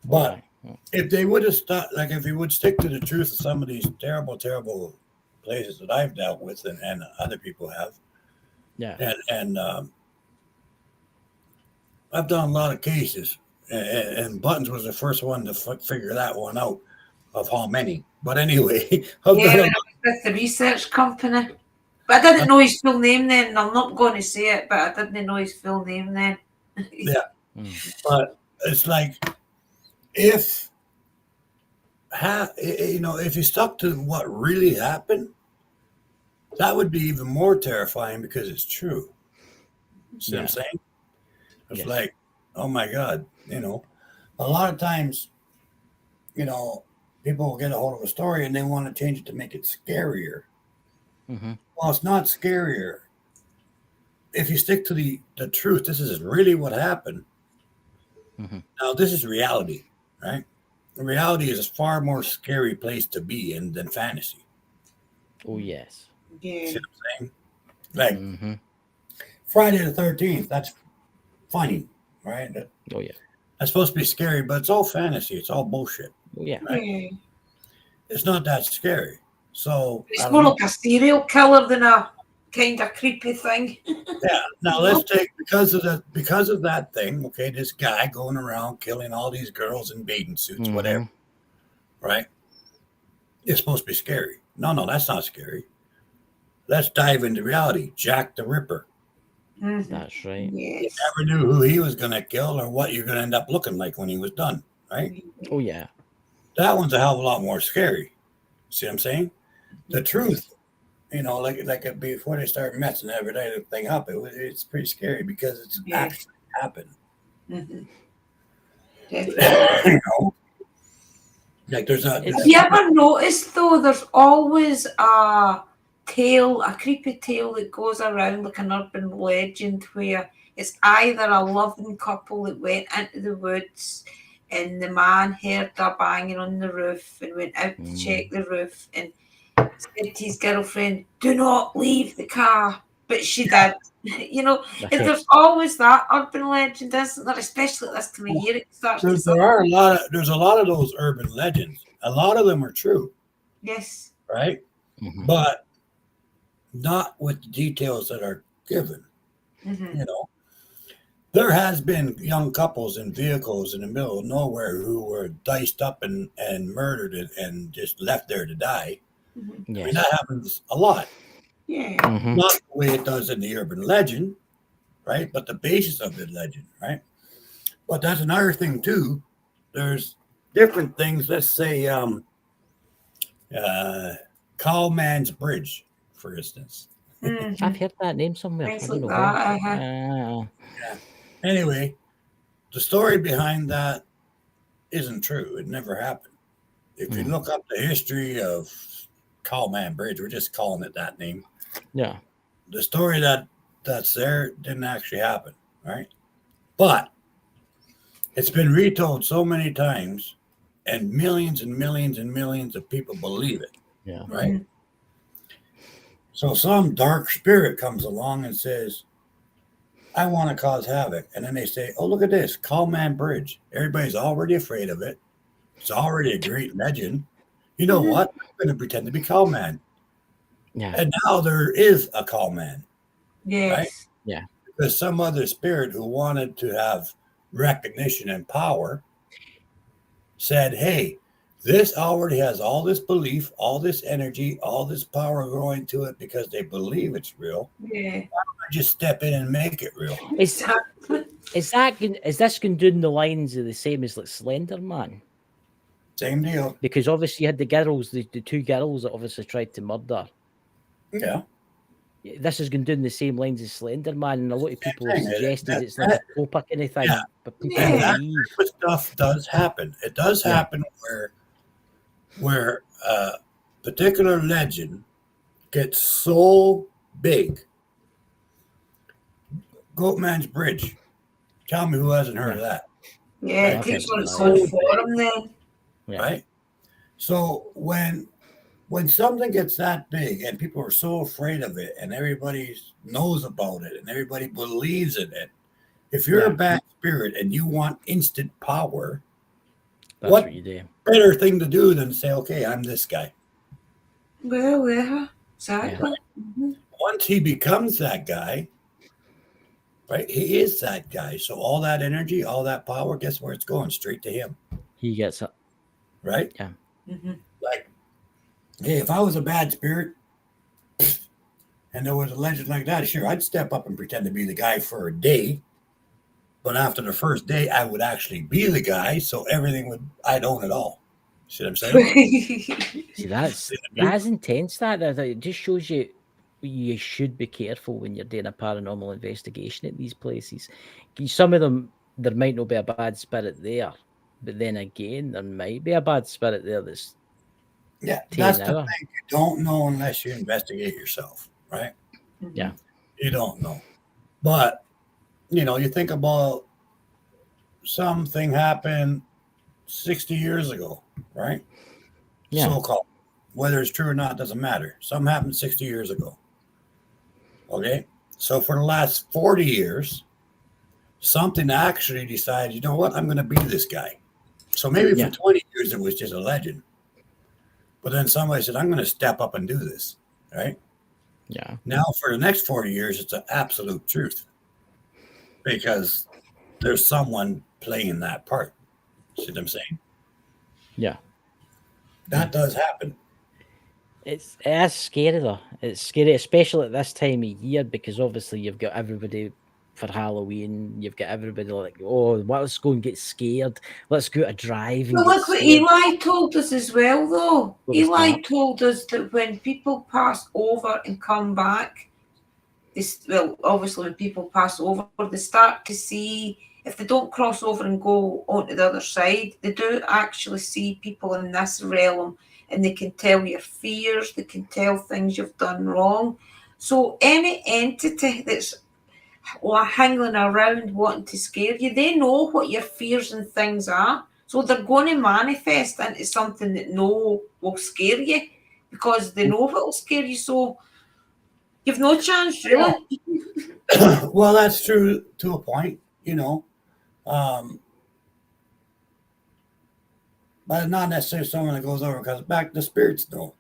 But Aye. if they would have stuck, like if you would stick to the truth of some of these terrible, terrible places that I've dealt with and other people have, Yeah. and I've done a lot of cases, and Buttons was the first one to figure that one out of how many. But anyway, I've Yeah, done when I was with the research company. But I didn't know his full name then, and I'm not going to say it, but I didn't know his full name then. but it's like if if you stuck to what really happened, that would be even more terrifying because it's true. See what I'm Yeah. saying? It's Yes. like, oh my God, a lot of times, people will get a hold of a story and they want to change it to make it scarier. Mm-hmm. Well, it's not scarier. If you stick to the truth, this is really what happened. Mhm. Now, this is reality, right? Reality is a far more scary place to be in than fantasy. Oh yes. Yeah. See what I'm saying? Like Mm-hmm. Friday the 13th, that's funny, right? Oh yeah. That's supposed to be scary, but it's all fantasy. It's all bullshit. Oh yeah. Yeah. It's not that scary. So It's I don't more know. like a serial killer than a kind of creepy thing. Yeah. Now let's take because of that thing. Okay, this guy going around killing all these girls in bathing suits, whatever. Right? It's supposed to be scary. No, that's not scary. Let's dive into reality. Jack the Ripper. Mhm. That's right. Yes. Never knew who he was going to kill or what you're going to end up looking like when he was done. Right? Oh yeah. That one's a hell of a lot more scary. See what I'm saying? The truth. Like before they start messing everything up, it's pretty scary because it's Yeah. actually happened. Mhm. Definitely. You know, like there's a It's- Have you ever noticed though? There's always a tale, a creepy tale that goes around like an urban legend where it's either a loving couple that went into the woods and the man heard a banging on the roof and went out to check the roof and said to his girlfriend, "Do not leave the car," but she did. You know, and there's always that urban legend, isn't there? Especially at this time of year, it starts to there's a lot of those urban legends. A lot of them are true, yes. right? Mhm. But not with the details that are given. Mhm. You know, there has been young couples in vehicles in the middle of nowhere who were diced up and murdered and just left there to die. Mhm. I mean, Yes. that happens a lot. Yeah. Mhm. Not the way it does in the urban legend, right? But the basis of the legend, right? But that's another thing too. There's different things. Let's say Cowman's Bridge, for instance. Mhm. I've heard that name somewhere. Things I don't like know that. where. Anyway, the story behind that isn't true. It never happened. If you Hmm. look up the history of Cowman Bridge, we're just calling it that name. Yeah. The story that's there didn't actually happen, right? But it's been retold so many times, and millions and millions and millions of people believe it, Yeah. right? Mhm. So some dark spirit comes along and says, I want to cause havoc. And then they say, oh, look at this, Cowman Bridge. Everybody's already afraid of it. It's already a great legend. You know Mhm. what? I'm going to pretend to be Cowman. Yeah. And now there is a Cowman. Yes. There's some other spirit who wanted to have recognition and power said, hey, this already has all this belief, all this energy, all this power going to it because they believe it's real. Yeah. I just step in and make it real. Is Exactly. is this going down the lines of the same as like Slender Man? Same deal. Because obviously you had the two girls that obviously tried to murder. Yeah. This is going down the same lines as Slender Man, and a lot of people have thing. suggested it's like a Copa kind of thing. Yeah. But people Yeah. believe. But stuff does happen. It does Yeah. happen where a particular legend gets so big. Goatman's Bridge. Tell me who hasn't heard of that, Yeah. Okay. It takes on its Oh, own form then. Yeah. right? So when something gets that big and people are so afraid of it and everybody knows about it and everybody believes in it, if you're Yeah. a bad spirit and you want instant power, That's What- what you do. better thing to do than say, okay, I'm this guy. Well, yeah. Exactly. Mhm. Once he becomes that guy, right? He is that guy. So all that energy, all that power, guess where it's going? Straight to him, He gets it. right? Mhm. Like, hey, if I was a bad spirit and there was a legend like that, sure, I'd step up and pretend to be the guy for a day. But after the first day, I would actually be the guy. So I'd own it all. See what I'm saying? See, that's intense. That it just shows you should be careful when you're doing a paranormal investigation at these places. Some of them, there might not be a bad spirit there, but then again, there might be a bad spirit there that's Yeah, taking that's the over. thing. You don't know unless you investigate yourself, right? Yeah. You don't know. But, you think about something happened 60 years ago, right? Yeah. So-called. Whether it's true or not doesn't matter. Something happened 60 years ago. Okay? So for the last 40 years, something actually decided, you know what, I'm going to be this guy. So maybe Yeah. for 20 years it was just a legend. But then somebody said, I'm going to step up and do this, right? Yeah. Now for the next 40 years, it's an absolute truth. Because there's someone playing that part. See what I'm saying? Yeah. That does happen. It is scary though. It's scary, especially at this time of year, because obviously you've got everybody for Halloween. You've got everybody like, oh, let's go and get scared. Let's go to a drive and Well, get look what scared. Eli told us as well, though. What was Eli that? told us that when people pass over and come back, obviously when people pass over, they start to see if they don't cross over and go onto the other side, they do actually see people in this realm, and they can tell your fears, they can tell things you've done wrong. So any entity that's hanging around wanting to scare you, they know what your fears and things are. So they're going to manifest into something that will scare you, because they know what will scare you. So you've no chance, really. Well, that's true to a point, but not necessarily someone that goes over, because back the spirits know,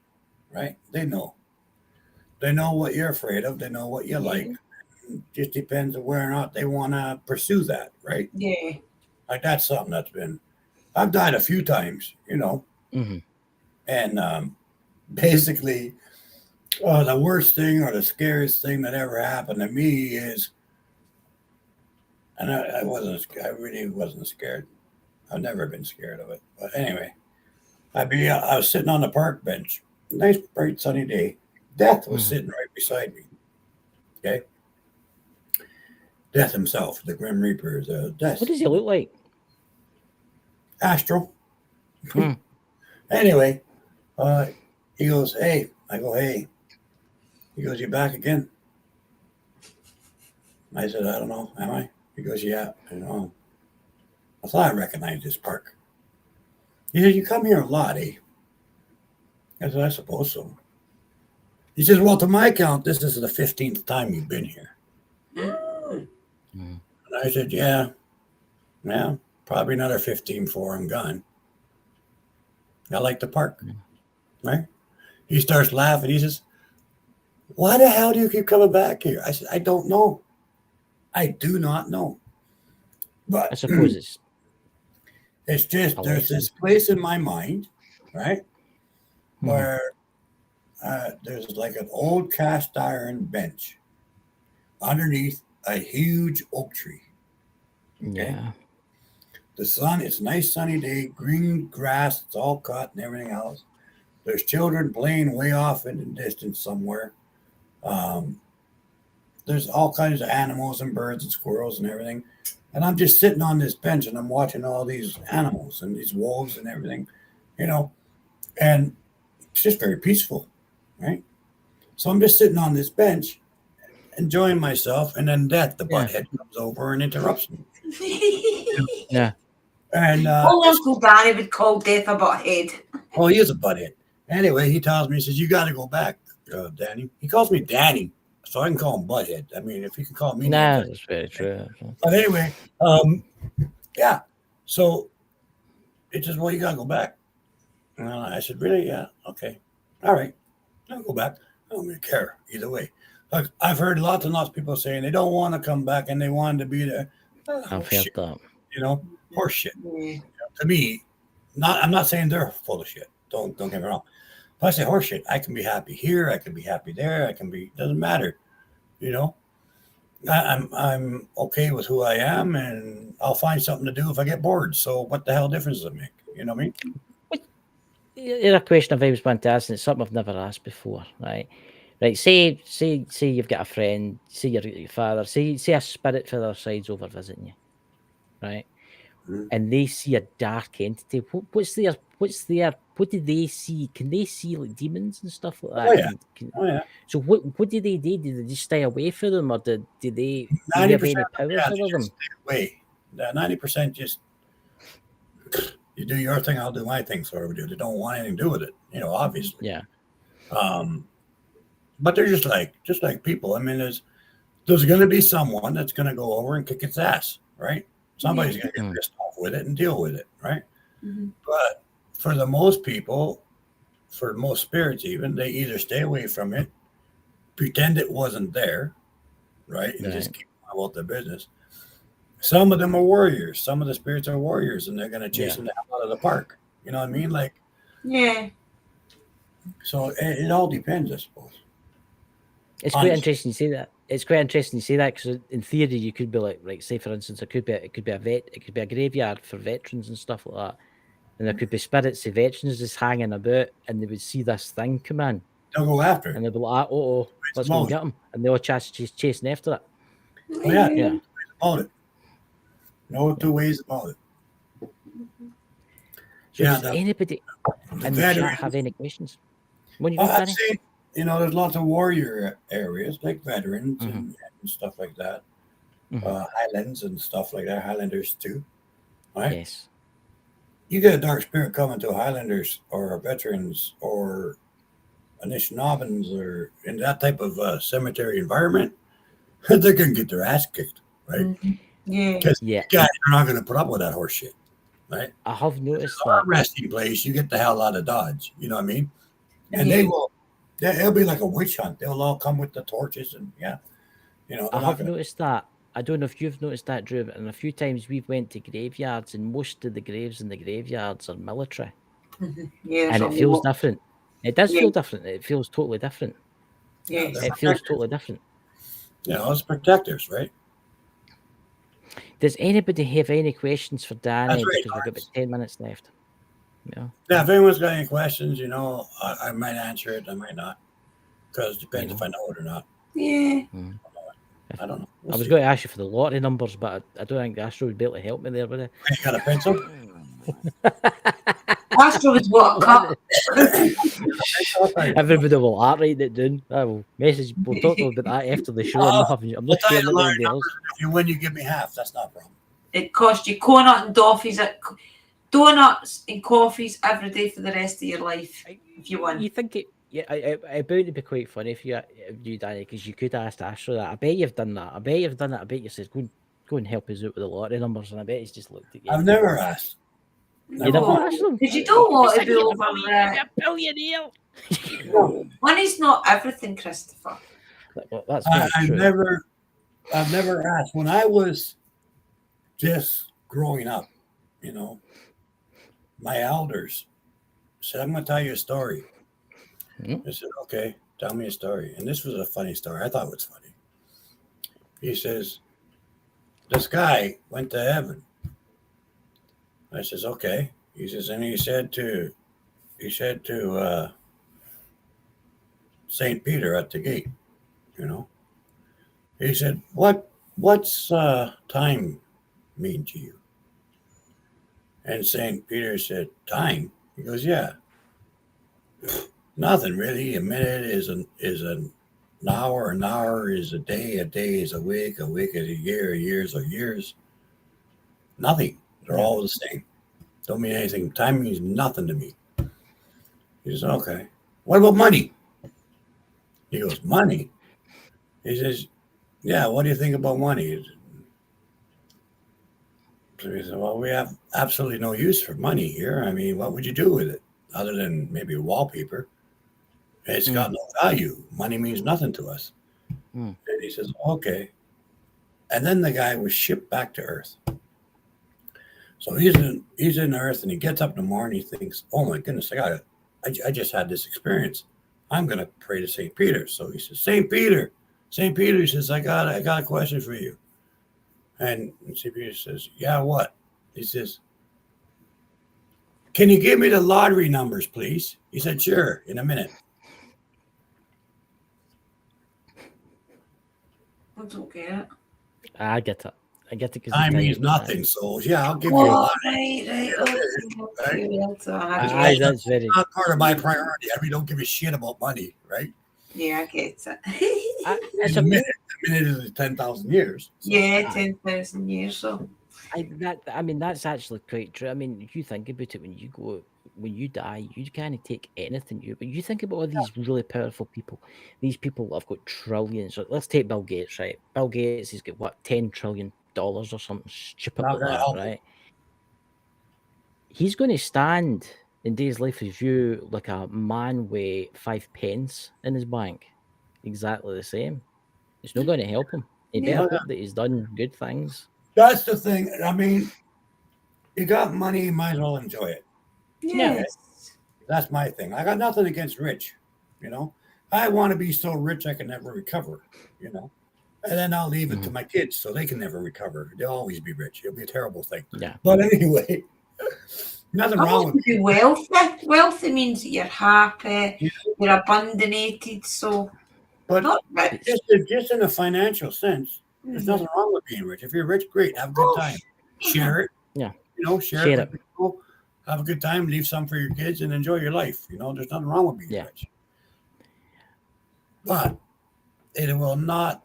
right? They know what you're afraid of. They know what you like. It just depends on whether or not they want to pursue that, right? Yeah. Like that's something I've died a few times, Mm-hmm. and basically, the worst thing or the scariest thing that ever happened to me is, and I really wasn't scared. I've never been scared of it. But anyway, I was sitting on the park bench, nice bright sunny day. Death was sitting right beside me. Okay, Death himself, the Grim Reaper, the Death. What does he look like? Astral. Hmm. Anyway, he goes, "Hey." I go, "Hey." He goes, "You back again?" I said, "I don't know. Am I?" He goes, "Yeah." I thought I recognized this park. He said, "You come here a lot, eh?" I said, "I suppose so." He says, "Well, to my count, this is the 15th time you've been here." Mm. And I said, yeah, probably another 15 before I'm gone. I like the park, right? He starts laughing. He says, "Why the hell do you keep coming back here?" I said, "I don't know. I do not know." But I suppose it's just, a there's lesson. this place in my mind, right, where there's like an old cast iron bench underneath a huge oak tree. Okay. Yeah. The sun, it's a nice sunny day, green grass, it's all cut and everything else. There's children playing way off in the distance somewhere. There's all kinds of animals and birds and squirrels and everything. And I'm just sitting on this bench and I'm watching all these animals and these wolves and everything, and it's just very peaceful, right? So I'm just sitting on this bench, enjoying myself, and then Death, the butthead, comes over and interrupts me. Yeah. And Uncle Danny would call Death a butthead. oh, he is a butthead. Anyway, he tells me, he says, "You got to go back, Danny." He calls me Danny, so I can call him Butthead. I mean, if he can call me, Nah, names, that's very true. but anyway, yeah. So it says, "Well, you got to go back." And I said, "Really? Yeah. Okay. All right. I'll go back. I don't really care either way." Like, I've heard lots and lots of people saying they don't want to come back and they wanted to be there. I've heard that. Horse shit. Yeah. To me, I'm not saying they're full of shit. Don't get me wrong. But I say horse shit. I can be happy here. I can be happy there. Doesn't matter. I'm okay with who I am, and I'll find something to do if I get bored. So what the hell difference does it make? You know what I mean? Here's a question I've always wanted to ask, and it's something I've never asked before, right? Right, say you've got a friend, say your father, say a spirit for their side's over visiting you, right? Mhm. And they see a dark entity. What do they see? Can they see like demons and stuff like that? Oh, yeah. Can- Oh yeah. So what do they do? Do they just stay away from them, or do they have 90%. any powers Yeah, over them? just stay away. 90% just you do your thing, I'll do my thing. Sort of do. They don't want anything to do with it. Obviously. Yeah. But they're just like people. I mean, there's going to be someone that's going to go over and kick its ass, right? Somebody's going to get pissed off with it and deal with it, right? Mhm. But for the most people, for most spirits even, they either stay away from it, pretend it wasn't there, right? And just keep about their business. Some of them are warriors. Some of the spirits are warriors, and they're going to chase them the hell out of the park. You know what I mean? Like, Yeah. so it all depends, I suppose. It's quite Honestly. interesting to say that. It's quite interesting to say that because in theory you could be like, say for instance, it could be a graveyard for veterans and stuff like that, and there could be spirits of veterans just hanging about, and they would see this thing come in, They'll go after it. and they'd be like, "Oh, let's go and get him," and they're all chasing after it. Oh, yeah. Yeah. About it. No two ways about it. So Yeah, does anybody the in the chat veterans. have any questions? When you I'd Danny? say, there's lots of warrior areas like veterans and stuff like that. Mhm. Highlands and stuff like that. Highlanders too, right? Yes. You get a dark spirit coming to Highlanders or veterans or Anishinaabins or in that type of cemetery environment, they're going to get their ass kicked, right? Mhm. Yeah. Because Yeah. guys are not going to put up with that horse shit, right? I have noticed Our that. resting place, you get the hell out of Dodge. You know what I mean? And Yeah. they will. It'll be like a witch hunt. They'll all come with the torches and they're I not have going to. noticed that. I don't know if you've noticed that, Drew, but a few times we've went to graveyards, and most of the graves in the graveyards are military, Yeah. and it feels different. It does Yeah. feel different. It feels totally different. Yes. they're It feels protectors. totally different. It's protectors, right? Does anybody have any questions for Danny? That's right, Because we've got about 10 minutes left. Yeah. Yeah, if anyone's got any questions, I might answer it. I might not. Because it depends if I know it or not. Yeah. I don't know. I was going to ask you for the lottery numbers, but I don't think Astro would be able to help me there, would he? You got a pencil? Astro was what cup. Everybody will write it down. I will message. We'll talk about that after the show. I'm not I'll tell you sharing the it with lottery anybody else. numbers. If you win, you give me half. That's not a problem. It cost you donut and doffies donuts and coffees every day for the rest of your life if you win. You think it? Yeah, it bound to be quite funny if you Danny, because you could ask Astro that. I bet you've done that. I bet you've done that. I bet you said go and help us out with the lottery numbers, and I bet he's just looked at you. I've never asked. You never asked them. Because you don't want to It's be like over you're a billionaire. Money's not everything, Christopher. Well, that's I've true. never asked. When I was just growing up, my elders said, "I'm going to tell you a story." I said, "Okay, tell me a story." And this was a funny story. I thought it was funny. He says, "This guy went to heaven." I says, "Okay." He says, and he said to St. Peter at the gate, he said, what's time mean to you? And St. Peter said, "Time?" He goes, "Yeah. Nothing really. A minute is an hour is a day is a week is a years are years. Nothing. They're all the same. Don't mean anything. Time means nothing to me." He says, "Okay. What about money?" He goes, "Money?" He says, "Yeah, what do you think about money?" So he said, "Well, we have absolutely no use for money here. I mean, what would you do with it other than maybe wallpaper? It's got no value. Money means nothing to us." And he says, "Okay." And then the guy was shipped back to Earth. So he's in Earth, and he gets up in the morning. He thinks, "Oh my goodness, I just had this experience. I'm going to pray to St. Peter." So he says, St. Peter," he says, I got a question for you." And St. Peter says, "Yeah, what?" He says, "Can you give me the lottery numbers, please?" He said, "Sure, in a minute." I don't get it. I get it. I get it because Time means nothing. So yeah, I'll give you a Oh, lot. right. Okay. Aye, that's very. Not part of my priority. I mean, don't give a shit about money, right? Yeah, I get it. It's a a minute is 10,000 years. So, Yeah, 10,000 years. So that's actually quite true. I mean, if you think about it, when you die, you can't take anything. But you think about all these really powerful people. These people have got trillions. So let's take Bill Gates, right? Bill Gates, he's got what, $10 trillion or something stupid Not like gonna that, help right? He's going to stand in Days Life Review like a man with 5 pence in his bank, exactly the same. It's not going to help him. He better hope that he's done good things. that's the thing. I mean, you got money, you might as well enjoy it. yes. That's my thing. I got nothing against rich, I want to be so rich I can never recover, and then I'll leave it to my kids so they can never recover. They'll always be rich. It'll be a terrible thing. Yeah. But anyway, nothing I wrong want with to be wealthy. Wealthy means that you're happy, you're abundanated. So, But not rich. just in a financial sense, there's nothing wrong with being rich. If you're rich, great, have a good time. share it. Yeah. Share Share it with people. Have a good time. Leave some for your kids and enjoy your life. There's nothing wrong with being Yeah. rich. But it will not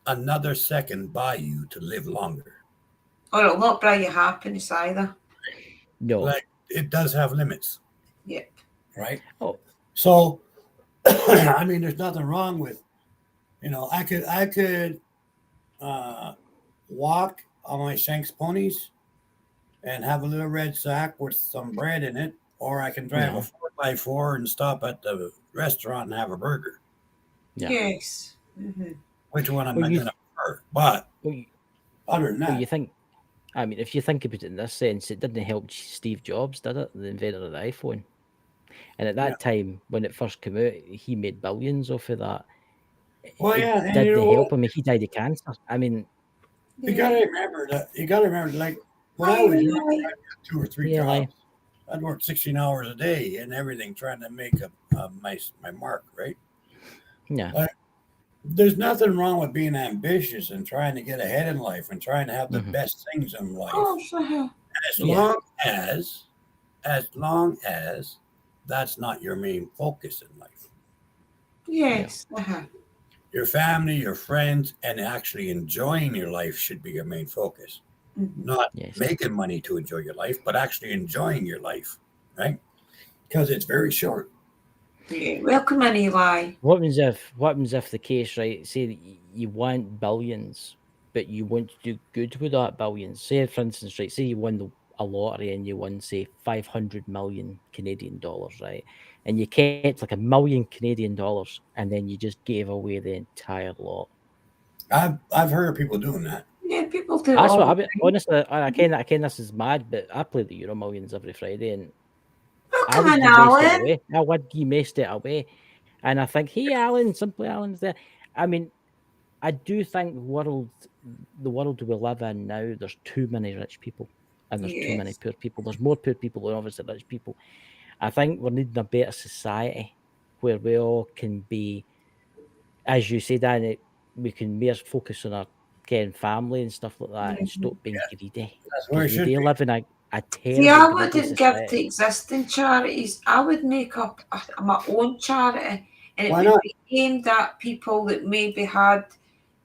another second buy you to live longer. Or it'll not bring you happiness either. No. Like, it does have limits. Yep. Right? Oh. So, I mean, there's nothing wrong with, I could walk on my Shanks ponies and have a little red sack with some bread in it, or I can drive a 4x4 and stop at the restaurant and have a burger. Yeah. Yes. Mm-hmm. Which one am Well, I you- going to prefer? But Well, other than that, Well, you think, if you think about it in this sense, it didn't help Steve Jobs, did it? The inventor of the iPhone. And at that time, when it first came out, he made billions off of that. Well, It yeah, and didn't you know help him. He died of cancer. I mean, you got to remember that. You got to remember, like, when I was young, I had 2 or 3 Yeah, jobs. I'd work 16 hours a day and everything, trying to make my mark, right? yeah, There's nothing wrong with being ambitious and trying to get ahead in life and trying to have the Mhm. best things in life. Oh, sure. As Yeah. long as that's not your main focus in life. Yes. Uh-huh. Your family, your friends, and actually enjoying your life should be your main focus. Mhm. Not yes. making money to enjoy your life, but actually enjoying your life, right? Because it's very short. Yeah. Welcome in, Eli. What happens if the case, right? Say that you want billions, but you want to do good with that billions. Say, for instance, right? Say you won a lottery and you won, say, 500 million Canadian dollars, right? And you kept like $1 million Canadian dollars, and then you just gave away the entire lot. I've heard of people doing that. Yeah, people do. That's all what the I mean. time. Honestly, I ken this is mad, but I play the Euro Millions every Friday, and I Welcome would in, messed it Alan. away. I would messed it away, and I think, hey, Alan, simply Alan's there. I mean, I do think the world we live in now, there's too many rich people, and there's too many Yes. poor people. There's more poor people than obviously rich people. I think we're needing a better society where we all can be, as you say, Dan, we can more focus on our family and stuff like that, and stop being greedy. That's where it Because we should do be. live in a See, I terrible greedy wouldn't give society. to existing charities. I would make up my own charity, and it Why would not? be aimed at people that maybe had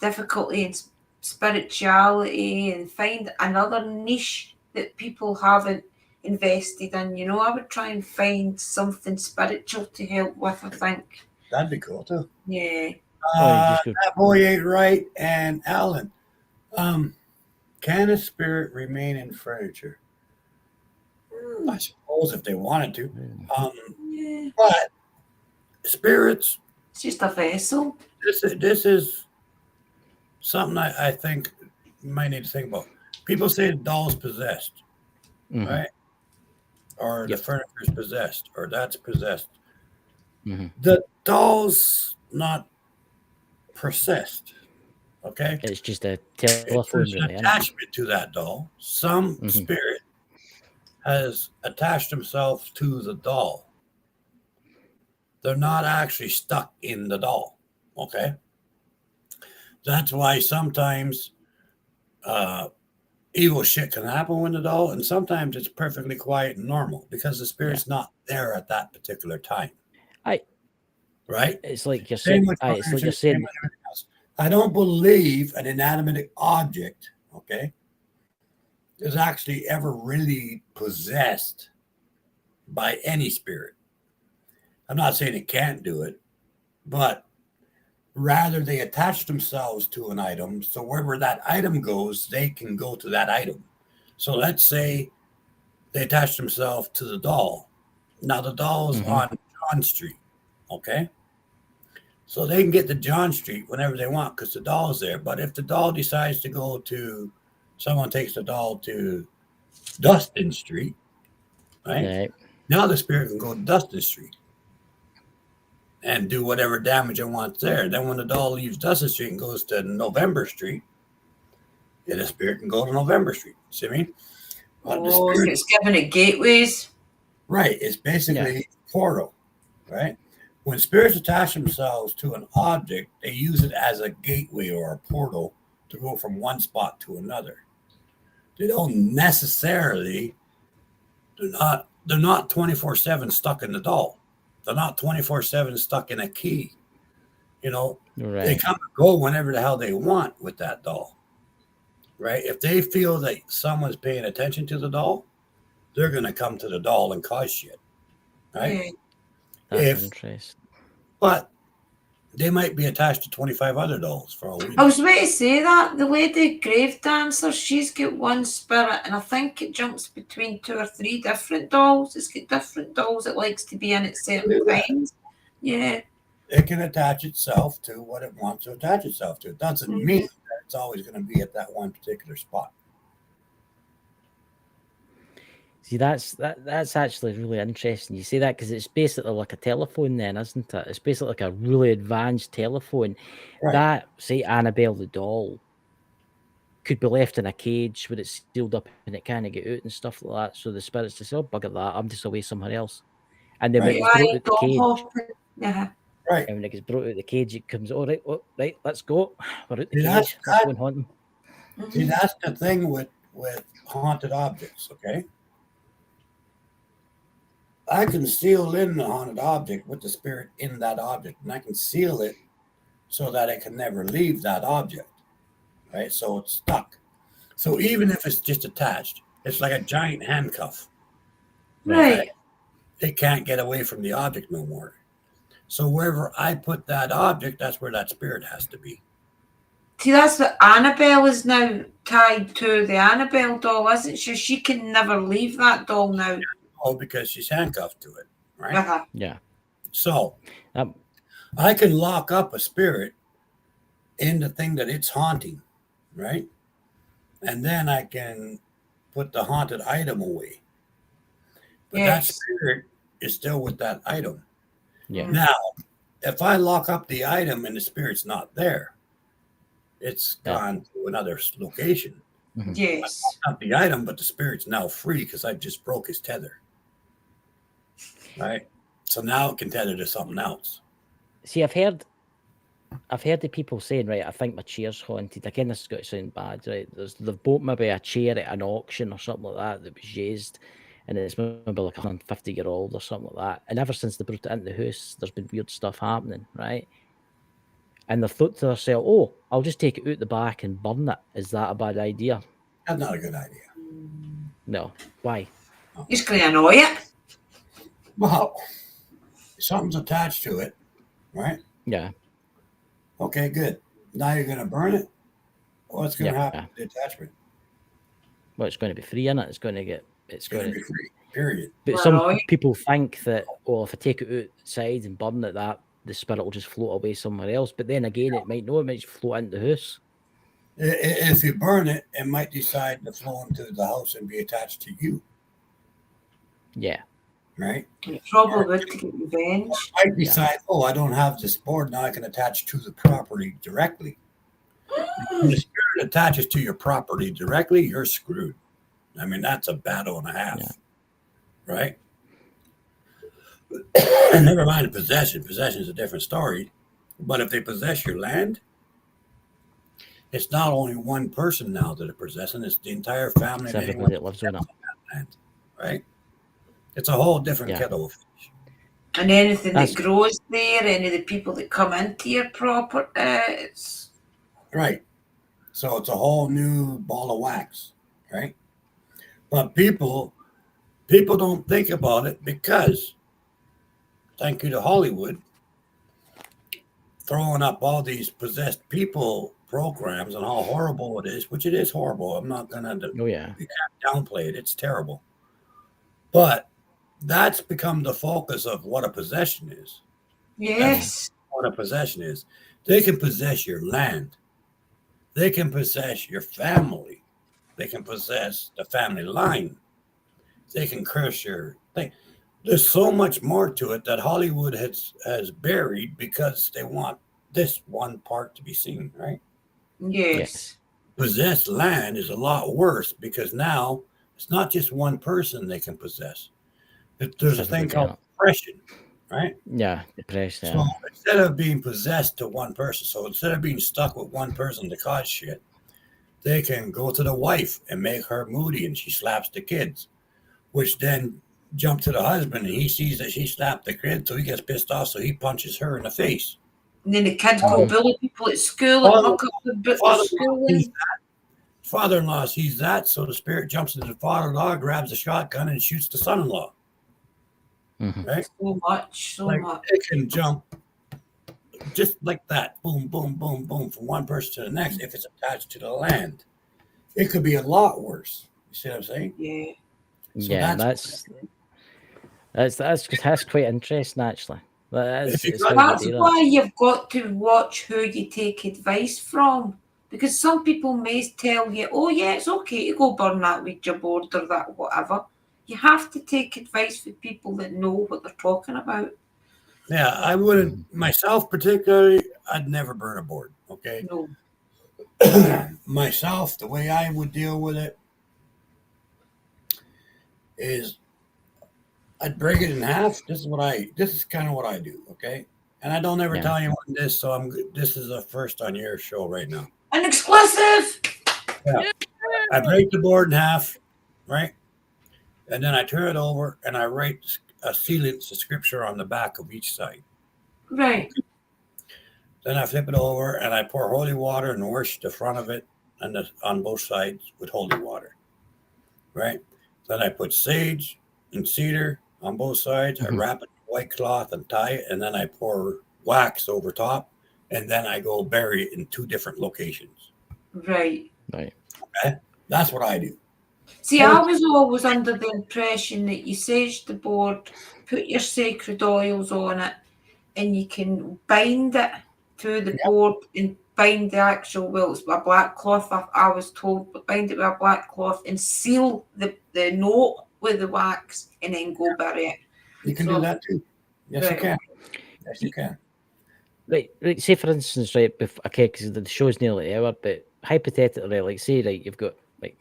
difficulty in spirituality, and find another niche that people haven't invested in. I would try and find something spiritual to help with, I think. That'd be cool too. Yeah. Oh, you just go, That boy ain't right. And Alan, can a spirit remain in furniture? I suppose if they wanted to. Yeah. But spirits, It's just a vessel. this is something I think you might need to think about. People say the doll's possessed, mhm, right? Or Yep. the furniture's possessed, or that's possessed. mhm. The doll's not possessed, okay? It's just a It's telephone, an really, isn't it? attachment to that doll. Some Mhm. spirit has attached themselves to the doll. They're not actually stuck in the doll, okay? That's why sometimes evil shit can happen with the doll, and sometimes it's perfectly quiet and normal because the spirit's not there at that particular time. Right? It's like you're Same saying. with It's like furniture, you're same saying. with everything else. I don't believe an inanimate object, okay, is actually ever really possessed by any spirit. I'm not saying it can't do it, but rather they attach themselves to an item. So wherever that item goes, they can go to that item. So let's say they attach themselves to the doll. Now the doll's Mhm. on John Street, okay? So they can get to John Street whenever they want because the doll's there. But if the doll decides to go to, someone takes the doll to Dustin Street, right? Right. Now the spirit can go to Dustin Street and do whatever damage it wants there. Then when the doll leaves Dustin Street and goes to November Street, then the spirit can go to November Street. See what I mean? But the Oh, spirit, it's giving it gateways. right, it's basically a portal, right? When spirits attach themselves to an object, they use it as a gateway or a portal to go from one spot to another. they don't necessarily, they're not 24/7 stuck in the doll. They're not 24/7 stuck in a key. You know, they Right. come and go whenever the hell they want with that doll. Right? If they feel that someone's paying attention to the doll, they're going to come to the doll and cause shit. Right? Yeah. That's If- interesting. But they might be attached to 25 other dolls for all we I know. was about to say that the lady grave dancer, she's got one spirit, and I think it jumps between 2 or 3 different dolls. It's got different dolls it likes to be in at certain times. Yeah. It can attach itself to what it wants to attach itself to. It doesn't mean that it's always going to be at that one particular spot. See, that's actually really interesting. You say that because it's basically like a telephone, then, isn't it? It's basically like a really advanced telephone. Right. That, say, Annabelle the doll could be left in a cage where it's sealed up and it can't get out and stuff like that. So the spirits just say, "Oh, bugger that! I'm just away somewhere else." And then when Right. it's brought Aye, out the doll cage, hopping. Yeah. Right. and when it gets brought out the cage, it comes, "All right, oh, right, let's go. We're out the See, that's- cage. Let's go and hunt them." See, Mhm. that's the thing with haunted objects, okay? I can seal in the haunted object with the spirit in that object, and I can seal it so that it can never leave that object, right? So it's stuck. So even if it's just attached, it's like a giant handcuff. Right. It can't get away from the object no more. So wherever I put that object, that's where that spirit has to be. See, that's what Annabelle is now tied to. The Annabelle doll, isn't she? She can never leave that doll now. Oh, because she's handcuffed to it, right? Uh-huh. Yeah. So Um, I can lock up a spirit in the thing that it's haunting, right? And then I can put the haunted item away. But that Yes. spirit is still with that item. yeah. Now, if I lock up the item and the spirit's not there, it's Yeah. gone to another location. Yes. Not the item, but the spirit's now free because I just broke his tether. Right? So now it can tether to something else. See, I've heard the people saying, right, I think my chair's haunted. Again, this is going to sound bad, right? They've bought maybe a chair at an auction or something like that was used, and it's maybe like 150-year-old or something like that. And ever since they brought it into the house, there's been weird stuff happening, right? And they've thought to themselves, "Oh, I'll just take it out the back and burn it. Is that a bad idea?" That's not a good idea. No. Why? Just going to annoy it. Well, something's attached to it, right? Yeah. Okay, good. Now you're going to burn it. What's going to Yeah. happen to the attachment? Well, it's going to be free in it. It's going to get. It's It's going going to to. be free, period. But some Right. people think that, well, if I take it outside and burn it, that the spirit will just float away somewhere else. But then again, it might just float into the house. If you burn it, it might decide to flow into the house and be attached to you, Yeah. right? It probably would to get revenge. It might decide, oh, I don't have this board, now I can attach to the property directly. When the spirit attaches to your property directly, you're screwed. I mean, that's a battle and a half, Yeah. right? Never mind possession. Possession is a different story. But if they possess your land, it's not only one person now that are possessing, it's the entire family. It's and everybody anyone that lives on it. land, right? It's a whole different Yeah. kettle of fish. And anything That's- that grows there, any of the people that come into your property, it's Right. So it's a whole new ball of wax, right? But people don't think about it because, thank you to Hollywood, throwing up all these possessed people programs and how horrible it is, which it is horrible. I'm not going to Oh yeah. downplay it. It's terrible. But that's become the focus of what a possession is. yes. What a possession is. They can possess your land. They can possess your family. They can possess the family line. They can curse your thing. There's so much more to it that Hollywood has buried because they want this one part to be seen, right? Yes. Possessed land is a lot worse because now it's not just one person they can possess. There's a thing called oppression, right? Yeah. Depression. So instead of being possessed to one person, so instead of being stuck with one person to cause shit, they can go to the wife and make her moody and she slaps the kids, which then jump to the husband and he sees that she slapped the kid, so he gets pissed off, so he punches her in the face. And then the kids go Oh. bully people at school and muck up the school. Father-in-law sees that, so the spirit jumps into the father-in-law, grabs a shotgun, and shoots the son-in-law. Mhm. Right? So Like, much. it can jump just like that, boom, boom, boom, boom, from one person to the next. If it's attached to the land, it could be a lot worse. You see what I'm saying? Yeah. So Yeah, that's quite interesting actually. That's, If you it's got- how you That's do that. why you've got to watch who you take advice from. Because some people may tell you, oh yeah, it's okay to go burn that Ouija board or that whatever. You have to take advice from people that know what they're talking about. Yeah, I wouldn't myself particularly. I'd never burn a board. Okay, No. myself, the way I would deal with it is I'd break it in half. This is kind of what I do. Okay, and I don't ever Yeah. tell anyone this, so this is the first on your show right now. An exclusive. I break the board in half, right, and then I turn it over and I write a sealed scripture on the back of each side. Right. Then I flip it over and I pour holy water and wash the front of it and on both sides with holy water. Right? Then I put sage and cedar on both sides. Mhm. I wrap it in white cloth and tie it, and then I pour wax over top, and then I go bury it in 2 different locations. Right. Right. That's what I do. See, I was always under the impression that you sage the board, put your sacred oils on it, and you can bind it to the board and bind the actual, well, it's with a black cloth, I was told, but bind it with a black cloth and seal the note with the wax and then go bury it. You can So- do that too. Yes, you Right. can. Yes, you can. Right, say for instance, right, okay, because the show's nearly an hour, but hypothetically, like, say, right, you've got, like,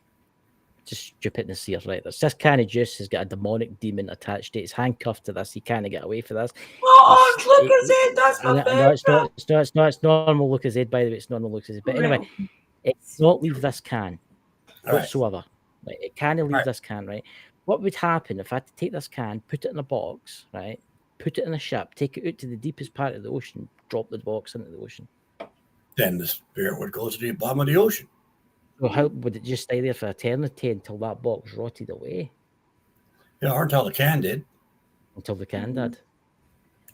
just stupidness here, right, there's this can of juice has got a demonic demon attached to it, it's handcuffed to this, he can't get away for this. Oh, look at it, that's my No, it's favourite. not, it's normal Lucas But anyway, it's normal Lucas But anyway, it cannot leave this can All right. whatsoever. Right? It can't leave Right. this can, right? What would happen if I had to take this can, put it in a box, right? Put it in a ship, take it out to the deepest part of the ocean, drop the box into the ocean. Then the spirit would go to the bottom of the ocean. Well, how would it just stay there for eternity until that box rotted away? Yeah, or until the can did. Until the can did.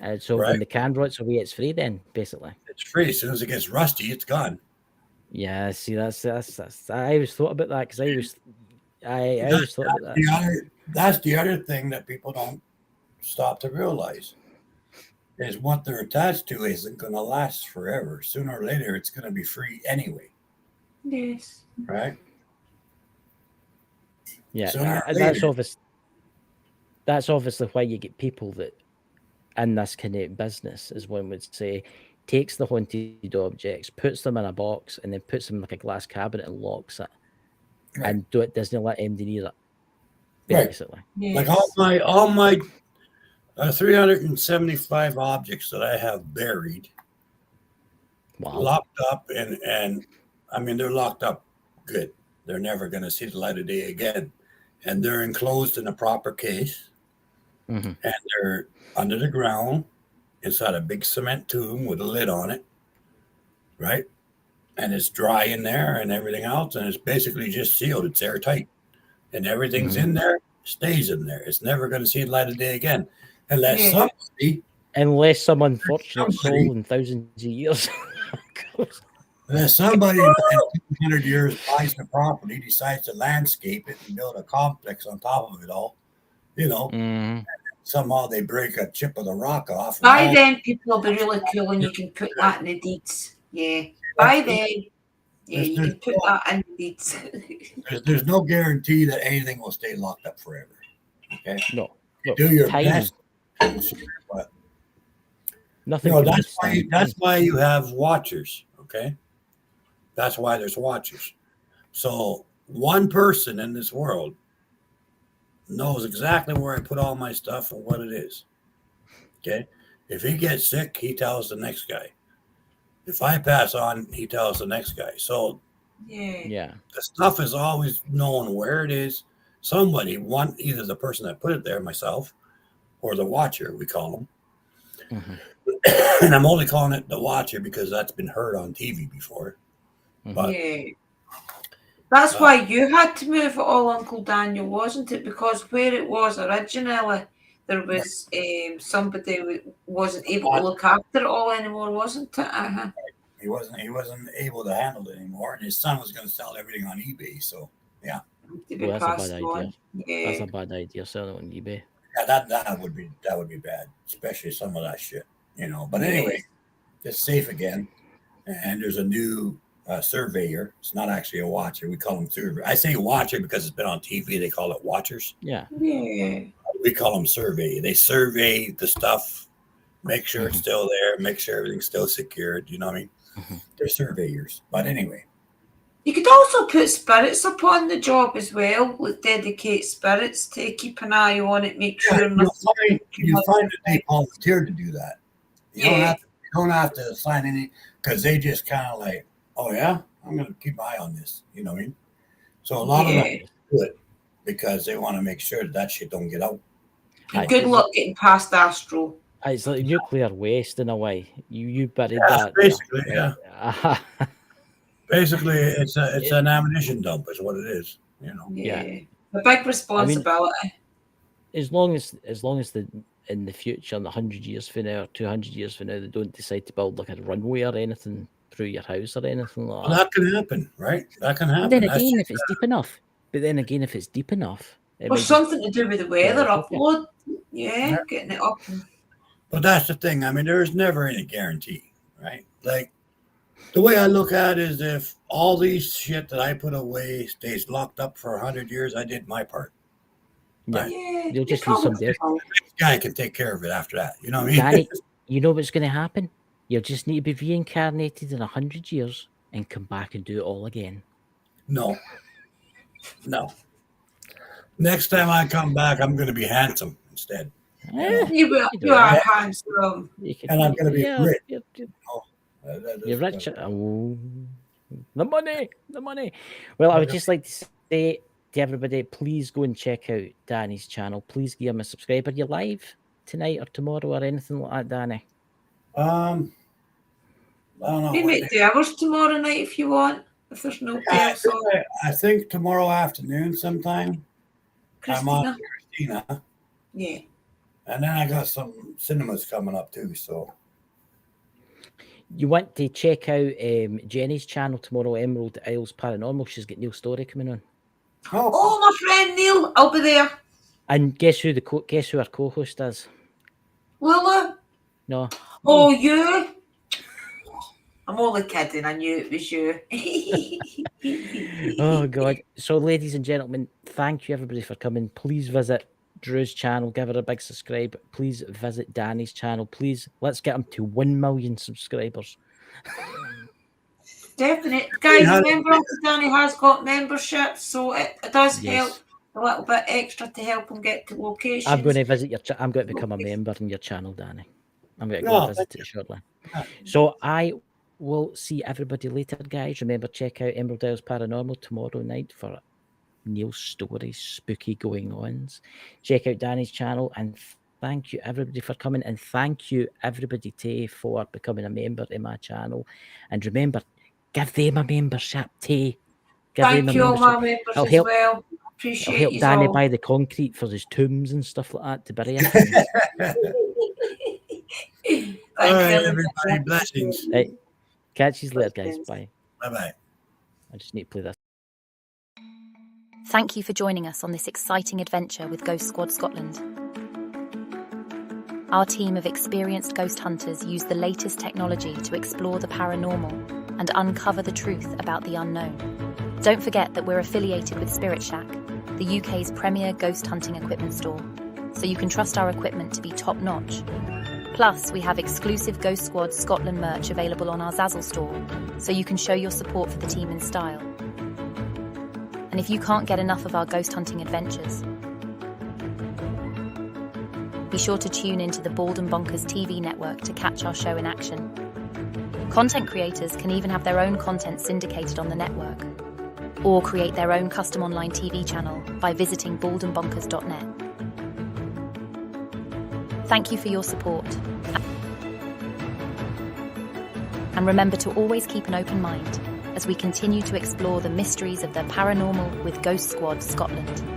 And so Right. when the can rots away, it's free then, basically. It's free. As soon as it gets rusty, it's gone. Yeah, see, that's I always thought about that because I always thought about that. That's the other thing that people don't stop to realize is what they're attached to isn't going to last forever. Sooner or later, it's going to be free anyway, Yes. right? Yeah, Sooner or that's later. obvious. That's obviously why you get people that in this kind of business, as one would say, takes the haunted objects, puts them in a box, and then puts them in like a glass cabinet and locks it, Right. and doesn't let anybody near it. Right. Basically, Yes. Like all my 375 objects that I have buried, wow. locked up, and I mean they're locked up good. They're never going to see the light of day again, and they're enclosed in a proper case. Mhm. And they're under the ground inside a big cement tomb with a lid on it, right? And it's dry in there and everything else, and it's basically just sealed. It's airtight, and everything's Mhm. in there, stays in there. It's never going to see the light of day again, unless Yeah. somebody, Unless some unfortunate Somebody- soul in thousands of years. unless somebody in 200 years buys the property, decides to landscape it and build a complex on top of it all. You know, Mhm. somehow they break a chip of the rock off. and By all- then, people will be really cool and you can put that in the deeds. Yeah. By then, yeah, you can put that in the deeds. there's no guarantee that anything will stay locked up forever. Okay, No, you do your timing. best. But Nothing. you know, can that's why you have watchers. Okay, that's why there's watchers. So one person in this world knows exactly where I put all my stuff and what it is. Okay, if he gets sick, he tells the next guy. If I pass on, he tells the next guy. So Yeah. The stuff is always known where it is. Somebody, either the person that put it there, myself, or the watcher, we call them. Mhm. And I'm only calling it the watcher because that's been heard on TV before. Mhm. But Yeah. That's why you had to move it all, Uncle Daniel, wasn't it? Because where it was originally, there was somebody who wasn't able to look after it all anymore, wasn't it? Uh-huh. he wasn't able to handle it anymore, and his son was going to sell everything on eBay. So To be Well, that's a passed bad on. idea. Yeah. That's a bad idea. Selling it on eBay. yeah, that would be bad, especially some of that shit, you know. But anyway, it's safe again, and there's a new surveyor. It's not actually a watcher. We call them surveyor. I say watcher because it's been on TV. They call it watchers. Yeah. Yeah. We call them survey. They survey the stuff, make sure it's still there, make sure everything's still secured. You know what I mean? They're surveyors. But anyway, You could also put spirits upon the job as well, like dedicate spirits to keep an eye on it, make sure nothing. you find that they volunteer to do that. You don't have to sign any because they just kind of like, oh yeah, I'm going to keep my eye on this. You know what I mean? So a lot of them do it because they want to make sure that shit don't get out. Good luck getting past Astro. It's like nuclear waste in a way. You buried Yeah, that. basically, yeah. Yeah. Basically, it's an ammunition dump, is what it is. You know. Yeah. A big responsibility. As long as in the future, 100 years from now, 200 years from now, they don't decide to build like a runway or anything through your house or anything like Well, that can happen, right? That can happen. But then again, if it's deep enough. Or something to do with the weather upload. Yeah, getting it up. But that's the thing. I mean, there's never any guarantee, right? Like, the way I look at it is if all these shit that I put away stays locked up for 100 years, I did my part. Yeah. Yeah, You'll just use somebody else. This guy can take care of it after that. You know what I mean? Danny, you know what's going to happen? You'll just need to be reincarnated in 100 years and come back and do it all again. No. Next time I come back, I'm going to be handsome instead. You are handsome. And I'm going to be rich. You're rich. Oh, the money. Well, I would just like to say to everybody, please go and check out Danny's channel. Please give him a subscribe. Are you live tonight or tomorrow or anything like that, Danny? I don't know. We might do ours tomorrow night if you want. If there's no chaos on. I think tomorrow afternoon sometime. I'm on Christina. Yeah. And then I got some cinemas coming up too. So you want to check out Jenny's channel tomorrow, Emerald Isles Paranormal. She's got Neil Story coming on. Oh, my friend Neil, I'll be there. And guess who our co-host is? Lula? No. Oh, you? I'm only kidding. I knew it was you. Oh God. So ladies and gentlemen, thank you everybody for coming. Please visit Drew's channel, give her a big subscribe. Please visit Danny's channel. Please, let's get him to 1 million subscribers. Definitely. Guys, remember Uncle Danny has got membership, so it does help a little bit extra to help him get to locations. I'm going to visit your I'm going to become a member in your channel, Danny. I'm going to go visit it shortly. So I will see everybody later, guys. Remember, check out Emerald Isles Paranormal tomorrow night for Neil's stories, spooky going-ons. Check out Danny's channel, and thank you everybody for coming, and thank you everybody for becoming a member in my channel. And remember, give them a membership too. Thank you all my members as well. Appreciate it. Help Danny buy the concrete for his tombs and stuff like that to bury him. all right, everybody, blessings. Right. Catch you later, guys. Bye. Bye-bye. I just need to play this. Thank you for joining us on this exciting adventure with Ghost Squad Scotland. Our team of experienced ghost hunters use the latest technology to explore the paranormal and uncover the truth about the unknown. Don't forget that we're affiliated with Spirit Shack, the UK's premier ghost hunting equipment store, so you can trust our equipment to be top-notch. Plus, we have exclusive Ghost Squad Scotland merch available on our Zazzle store, so you can show your support for the team in style. And if you can't get enough of our ghost hunting adventures, be sure to tune into the Bald and Bonkers TV network to catch our show in action. Content creators can even have their own content syndicated on the network, or create their own custom online TV channel by visiting baldandbonkers.net. Thank you for your support. And remember to always keep an open mind as we continue to explore the mysteries of the paranormal with Ghost Squad Scotland.